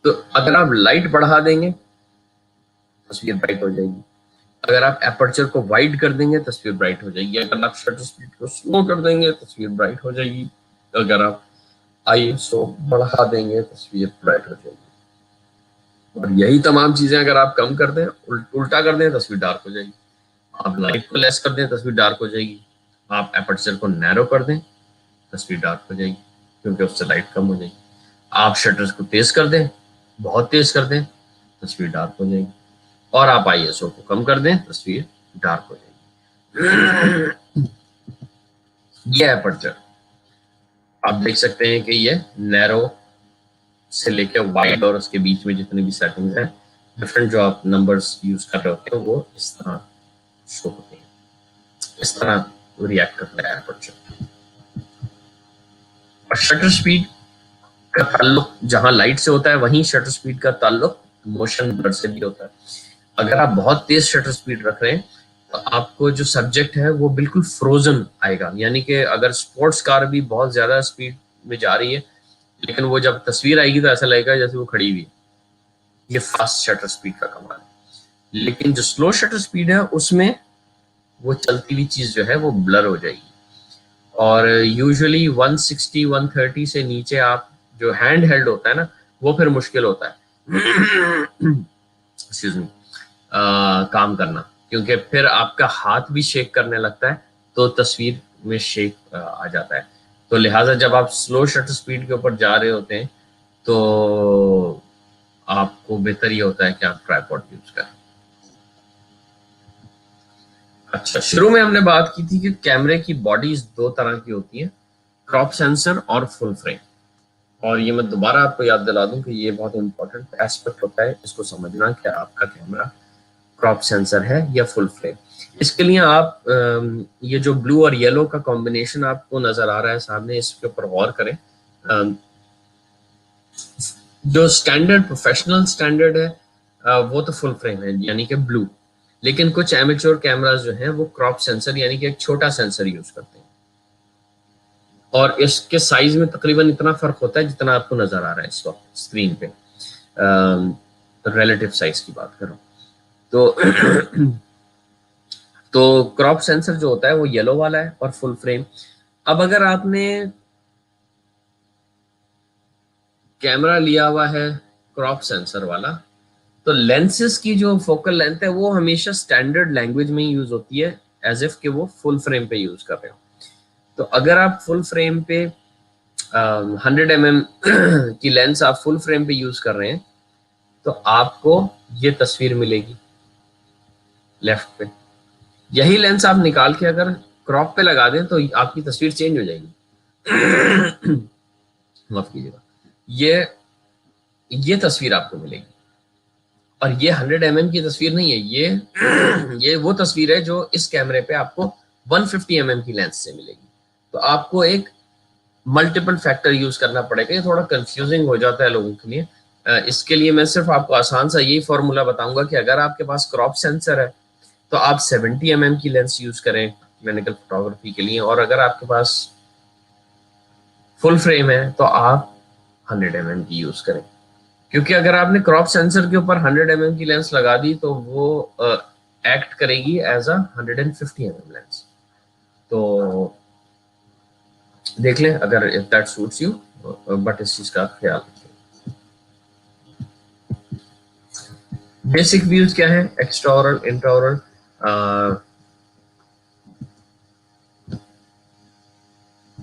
तो अगर आप लाइट बढ़ा देंगे तस्वीर ब्राइट हो जाएगी, अगर आप एपर्चर को वाइड कर देंगे तस्वीर ब्राइट हो जाएगी, अगर आप शटर स्पीड को स्लो कर देंगे तस्वीर ब्राइट हो जाएगी, अगर आप ISO बढ़ा देंगे तस्वीर ब्राइट हो जाएगी। और यही तमाम चीजें अगर आप कम कर दें, उल्टा कर दें, तस्वीर डार्क हो जाएगी। आप लाइट को लेस कर दें, तस्वीर डार्क हो जाएगी। आप एपर्चर को नैरो कर दें, तस्वीर डार्क हो जाएगी क्योंकि उससे लाइट कम हो जाएगी। आप शटर्स को तेज कर दें, बहुत तेज कर दें, तस्वीर डार्क हो जाएगी। और आप ISO को कम कर दें, तस्वीर डार्क हो जाएगी। ये अपर्चर आप देख सकते हैं कि ये नैरो से लेके वाइड और उसके बीच में जितनी भी सेटिंग्स हैं, डिफरेंट जो आप नंबर्स यूज कर रहे होते हैं वो इस तरह शो होते हैं, इस तरह रिएक्ट करता है अपर्चर। और शटर स्पीड का ताल्लुक जहां लाइट से होता है वहीं शटर स्पीड का ताल्लुक मोशन ब्लर से भी होता है। अगर आप बहुत तेज शटर स्पीड रख रहे हैं तो आपको जो सब्जेक्ट है वो बिल्कुल फ्रोजन आएगा, यानी कि अगर स्पोर्ट्स कार भी बहुत ज्यादा स्पीड में जा रही है लेकिन वो जब तस्वीर आएगी तो ऐसा लगेगा जैसे वो खड़ी हुई है। ये फास्ट शटर स्पीड का कमाल है। लेकिन जो स्लो शटर स्पीड है उसमें वो चलती हुई चीज जो है वो ब्लर हो जाएगी। और यूजुअली 160 130 से नीचे आप जो हैंड हेल्ड होता है ना वो फिर मुश्किल होता है एक्सक्यूज मी काम करना, क्योंकि फिर आपका हाथ भी शेक करने लगता है तो तस्वीर में शेक आ जाता है। तो लिहाजा जब आप स्लो शटर स्पीड के ऊपर जा रहे होते हैं तो आपको बेहतर ये होता है कि आप ट्राइपॉड यूज करें। अच्छा, शुरू में हमने बात की थी कि कैमरे की बॉडीज दो तरह की होती हैं, क्रॉप सेंसर और फुल फ्रेम। और ये मैं दोबारा आपको याद दिला दूं कि ये बहुत इंपॉर्टेंट एस्पेक्ट होता है इसको समझना कि आपका कैमरा क्रॉप सेंसर है या फुल फ्रेम। इसके लिए आप ये जो ब्लू और येलो का कॉम्बिनेशन आपको नजर आ रहा है सामने, इसके ऊपर गौर करें। जो स्टैंडर्ड प्रोफेशनल स्टैंडर्ड है वो तो फुल फ्रेम है यानी कि ब्लू, लेकिन कुछ एमेच्योर कैमरास जो हैं वो क्रॉप सेंसर यानी कि एक छोटा सेंसर यूज करते हैं और इसके साइज में तकरीबन इतना फर्क होता है जितना आपको नजर आ रहा है इस वक्त स्क्रीन पे। रिलेटिव साइज की बात करूं तो तो क्रॉप सेंसर जो होता है वो येलो वाला है और फुल फ्रेम। अब अगर आपने कैमरा लिया हुआ है क्रॉप सेंसर वाला तो लेंसेज की जो फोकल लेंथ है वो हमेशा स्टैंडर्ड लैंग्वेज में ही यूज होती है, एज इफ कि वो फुल फ्रेम पे यूज कर रहे हो। तो अगर आप फुल फ्रेम पे 100 mm की लेंस आप फुल फ्रेम पे यूज कर रहे हैं तो आपको ये तस्वीर मिलेगी लेफ्ट पे। यही लेंस आप निकाल के अगर क्रॉप पे लगा दें तो आपकी तस्वीर चेंज हो जाएगी माफ कीजिएगा, ये तस्वीर आपको मिलेगी। और ये 100 mm की तस्वीर नहीं है, ये वो तस्वीर है जो इस कैमरे पे आपको 150 mm की लेंस से मिलेगी। तो आपको एक मल्टीपल फैक्टर यूज करना पड़ेगा, ये थोड़ा कंफ्यूजिंग हो जाता है लोगों के लिए। इसके लिए मैं सिर्फ आपको आसान सा यही फॉर्मूला बताऊंगा कि अगर आपके पास क्रॉप सेंसर है तो आप 70 mm की लेंस यूज करें क्लिनिकल फोटोग्राफी के लिए, और अगर आपके पास फुल फ्रेम है तो आप 100 mm की यूज करें। क्योंकि अगर आपने क्रॉप सेंसर के ऊपर 100 mm की लेंस लगा दी तो वो एक्ट करेगी एज अ 150 mm लेंस। तो देख लें अगर if that suits you, but इस चीज का ख्याल रखें। बेसिक व्यूज क्या है, एक्स्ट्राओरल, इंट्राओरल।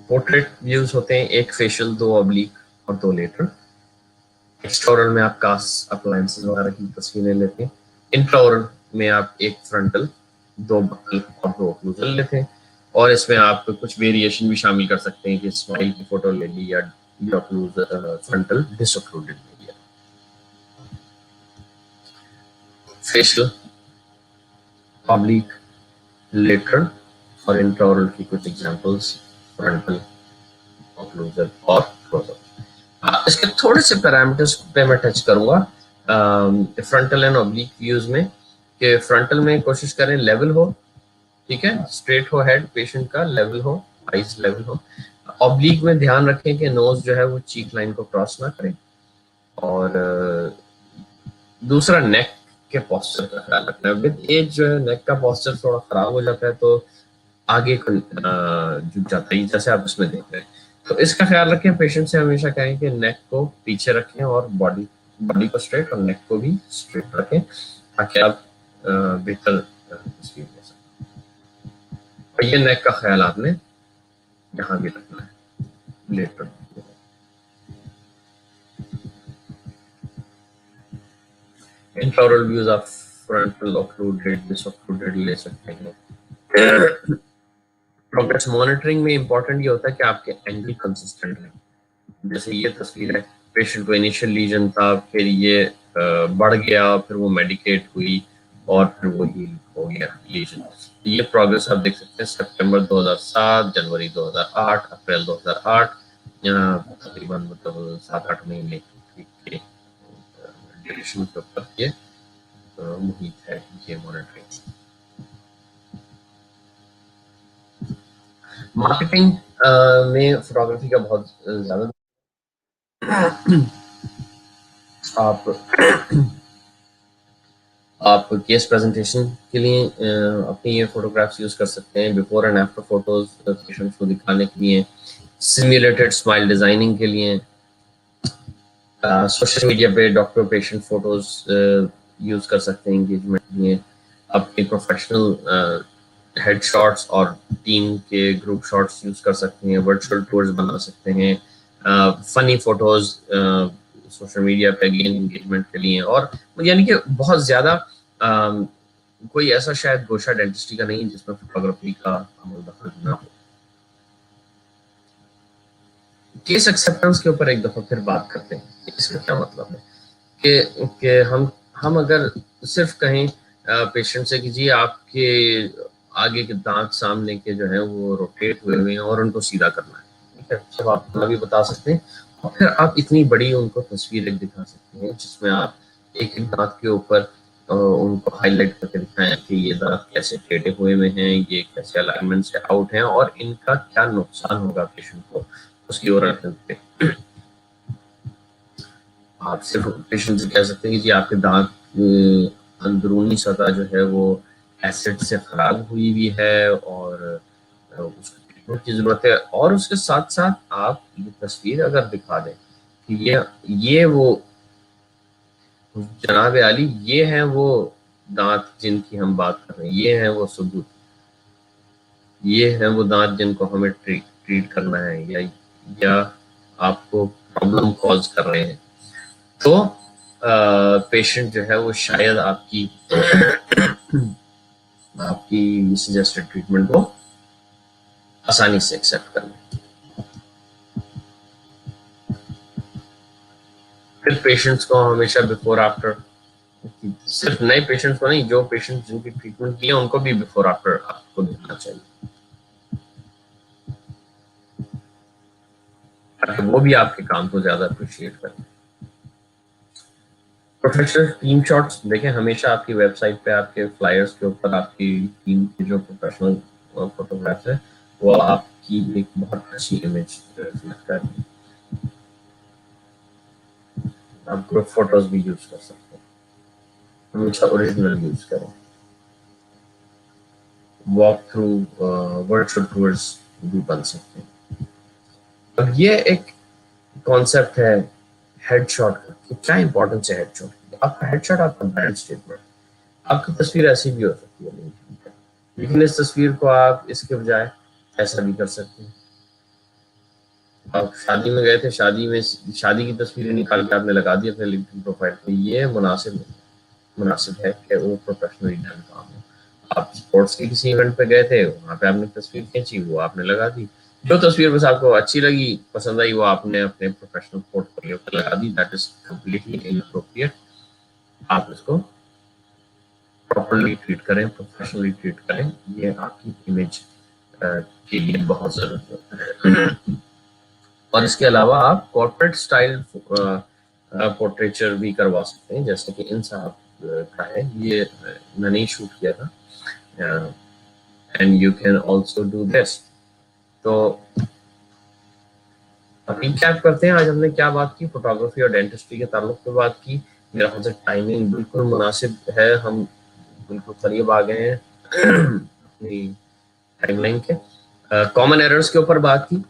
पोर्ट्रेट व्यूज होते हैं, एक फेशियल, दो ऑब्लिक और दो लेटर। एक्स्ट्राओरल में आप कास्ट अप्लायंसेस वगैरह की तस्वीरें लेते हैं। इंट्राओरल में आप एक फ्रंटल, दो बकल और दो ओक्लूजल लेते हैं। और इसमें आप कुछ वेरिएशन भी शामिल कर सकते हैं कि स्माइल की फोटो ले ली या ओक्लूजल फ्रंटल डिसओक्लूडेड ले लिया। फेशियल, ऑब्लिक, लेटर और इंट्राओरल की कुछ एग्जांपल्स, फ्रंटल, ओक्लूजल और क्लोजअप। इसके थोड़े से पैरामीटर्स पे मैं टच करूंगा फ्रंटल एंड ऑब्लिक व्यूज में, कि फ्रंटल में कोशिश करें लेवल हो, ठीक है, स्ट्रेट हो हेड, पेशेंट का लेवल हो, आईज लेवल हो। ऑब्लिक में ध्यान रखें कि नोज जो है वो चीक लाइन को क्रॉस ना करे। और दूसरा नेक के पोस्चर का ख्याल रखना है। विद एज जो है नेक का पोस्चर थोड़ा खराब हो जाता है तो आगे झुक जाता है, जैसे आप इसमें देख रहे हैं। तो इसका ख्याल रखें, पेशेंट से हमेशा कहें कि नेक को पीछे रखें और बॉडी को स्ट्रेट और नेक को भी स्ट्रेट रखें ताकि आप बेहतर तस्वीर ले सकें। और ये नेक का ख्याल आपने यहाँ भी रखना है लेटर। इंट्राओरल व्यूज आप फ्रंटल, ऑक्लूडेड, डिसऑक्लूडेड ले सकते हैं। प्रोग्रेस मॉनिटरिंग में इंपॉर्टेंट ये होता है कि आपके एंगल कंसिस्टेंट है। जैसे ये तस्वीर है, पेशेंट को इनिशियल लीजन था, फिर ये बढ़ गया, फिर वो मेडिकेट हुई और फिर वो हील हो गया लीजन। ये प्रोग्रेस आप देख सकते हैं सितंबर 2007, जनवरी 2008, अप्रैल 2008, तकरीबन मतलब 7-8 महीने के ड्यूरेशन के ऊपर ये मुहित है ये मॉनिटरिंग। मार्केटिंग में फोटोग्राफी का बहुत ज्यादा आप केस प्रेजेंटेशन के लिए अपनी ये फोटोग्राफ्स यूज कर सकते हैं, before and after photos patients को दिखाने के लिए, सिमुलेटेड स्माइल डिजाइनिंग के लिए, सोशल मीडिया पे डॉक्टर पेशेंट फोटोज यूज कर सकते हैं एंगेजमेंट के लिए, अपने प्रोफेशनल हेडशॉट्स और टीम के ग्रुप शॉट्स यूज कर सकते हैं, वर्चुअल टूर्स बना सकते हैं, फनी फोटोज सोशल मीडिया पे अगेन एंगेजमेंट के लिए। और यानी कि बहुत ज्यादा कोई ऐसा शायद गोशा डेंटिस्ट्री का नहीं जिसमें फोटोग्राफी का अमल दखल ना हो। केस एक्सेप्टेंस के ऊपर एक दफा फिर बात करते हैं। इसका क्या मतलब है कि हम अगर सिर्फ कहें पेशेंट से कि जी आपके आगे के दांत सामने के जो है वो रोटेट हुए हुए हैं और उनको सीधा करना है, ठीक है, सब आप भी बता सकते हैं। और फिर आप इतनी बड़ी उनको तस्वीर एक दिखा सकते हैं जिसमें आप एक एक दांत के ऊपर उनको हाईलाइट करके दिखाएं कि ये दांत कैसे टेढ़े हुए में हैं, ये कैसे अलाइनमेंट से आउट हैं और इनका क्या नुकसान होगा पेशेंट को, उसकी ओरल हेल्थ पे। आप सिर्फ पेशेंट से कह सकते हैं कि जी आपके दांत अंदरूनी सतह जो है वो एसिड से खराब हुई हुई है और उसको ट्रीटमेंट की जरूरत है। और उसके साथ साथ आप ये तस्वीर अगर दिखा दें कि ये वो जनाब आली, ये हैं वो दांत जिनकी हम बात कर रहे हैं, ये हैं वो सबूत, ये हैं वो दांत जिनको हमें ट्रीट करना है या आपको प्रॉब्लम कॉज कर रहे हैं, तो पेशेंट जो है वो शायद आपकी सजेस्टेड ट्रीटमेंट को आसानी से एक्सेप्ट कर लें। फिर पेशेंट्स को हमेशा बिफोर आफ्टर, सिर्फ नए पेशेंट्स को नहीं, जो पेशेंट जिनकी ट्रीटमेंट की है उनको भी बिफोर आफ्टर आपको देखना चाहिए ताकि वो भी आपके काम को ज्यादा अप्रिशिएट करें। प्रोफेशनल टीम शॉट्स देखें, हमेशा आपकी वेबसाइट पे आपके फ्लायर्स के ऊपर आपकी टीम की जो प्रोफेशनल फोटोग्राफ्स है वो आपकी एक बहुत अच्छी इमेज दिखता है। आप ग्रुप फोटोज भी यूज कर सकते हैं, हमेशा ओरिजिनल यूज करें। वॉक थ्रू वर्चुअल टूर्स भी बन सकते हैं। अब ये एक कॉन्सेप्ट है हेडशॉट का कि क्या इंपॉर्टेंस है हेडशॉट की। आपका हेडशॉट आपका ब्रांड स्टेटमेंट, आपकी तस्वीर ऐसी भी हो सकती है, लेकिन इस तस्वीर को आप इसके बजाय ऐसा भी कर सकते हैं। आप शादी में गए थे, शादी की तस्वीरें निकाल के आपने लगा दी अपने लिंक्डइन प्रोफाइल पे, ये मुनासिब है कि वो प्रोफेशनली डन काम हो। आप स्पोर्ट्स के किसी इवेंट पे गए थे, वहां पे आपने तस्वीर खींची, वो आपने लगा दी, जो तस्वीर बस आपको अच्छी लगी, पसंद आई, वो आपने अपने प्रोफेशनल पोर्टफोलियो पे लगा दी। That is completely inappropriate. आप इसको प्रॉपर्ली ट्रीट करें, प्रोफेशनली ट्रीट करें, ये आपकी इमेज के लिए बहुत जरूरत है। और इसके अलावा आप कॉर्पोरेट स्टाइल पोर्ट्रेचर भी करवा सकते हैं, जैसे कि इन साहब का है, ये मैंने ही शूट किया था। And you can also do this. तो अभी क्या करते हैं, आज हमने क्या बात की, फोटोग्राफी और डेंटिस्ट्री के ताल्लुक पे बात की। मेरा ख्याल से टाइमिंग बिल्कुल मुनासिब है, हम बिल्कुल करीब आ गए हैं अपनी टाइमलाइन के। कॉमन एरर्स के ऊपर बात की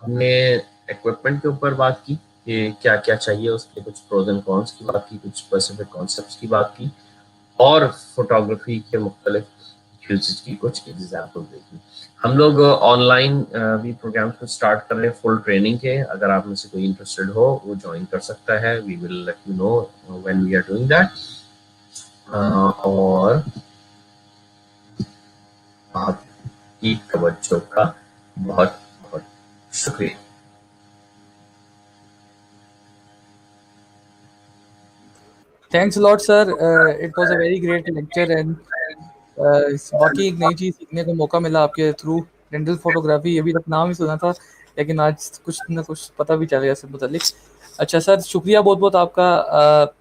हमने, इक्विपमेंट के ऊपर बात की कि क्या क्या चाहिए, उसके कुछ प्रोज एंड कॉन्स की बात की, कुछ स्पेसिफिक कॉन्सेप्ट्स की बात की, और फोटोग्राफी के मुख्तलिफ यूजेस की कुछ एग्जाम्पल देखी। हम लोग ऑनलाइन भी प्रोग्राम को स्टार्ट कर रहे हैं फुल ट्रेनिंग के। अगर आप में से कोई इंटरेस्टेड हो वो ज्वाइन कर सकता है। We will let you know when we are doing that. और आप आपकी तवज्जो का बहुत बहुत शुक्रिया। Thanks lot sir, it was a very great lecture and वाकई एक नई चीज़ सीखने का मौका मिला आपके थ्रू। रेंटल फोटोग्राफी अभी तक नाम ही सुना था, लेकिन आज कुछ ना कुछ पता भी चल गया इससे मुतालिक। अच्छा सर, शुक्रिया बहुत बहुत आपका।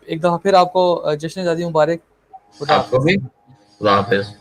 एक दफ़ा फिर आपको जश्न आज़ादी मुबारक। खुदा आपको हाफिज़। भी खुदा हाफिज।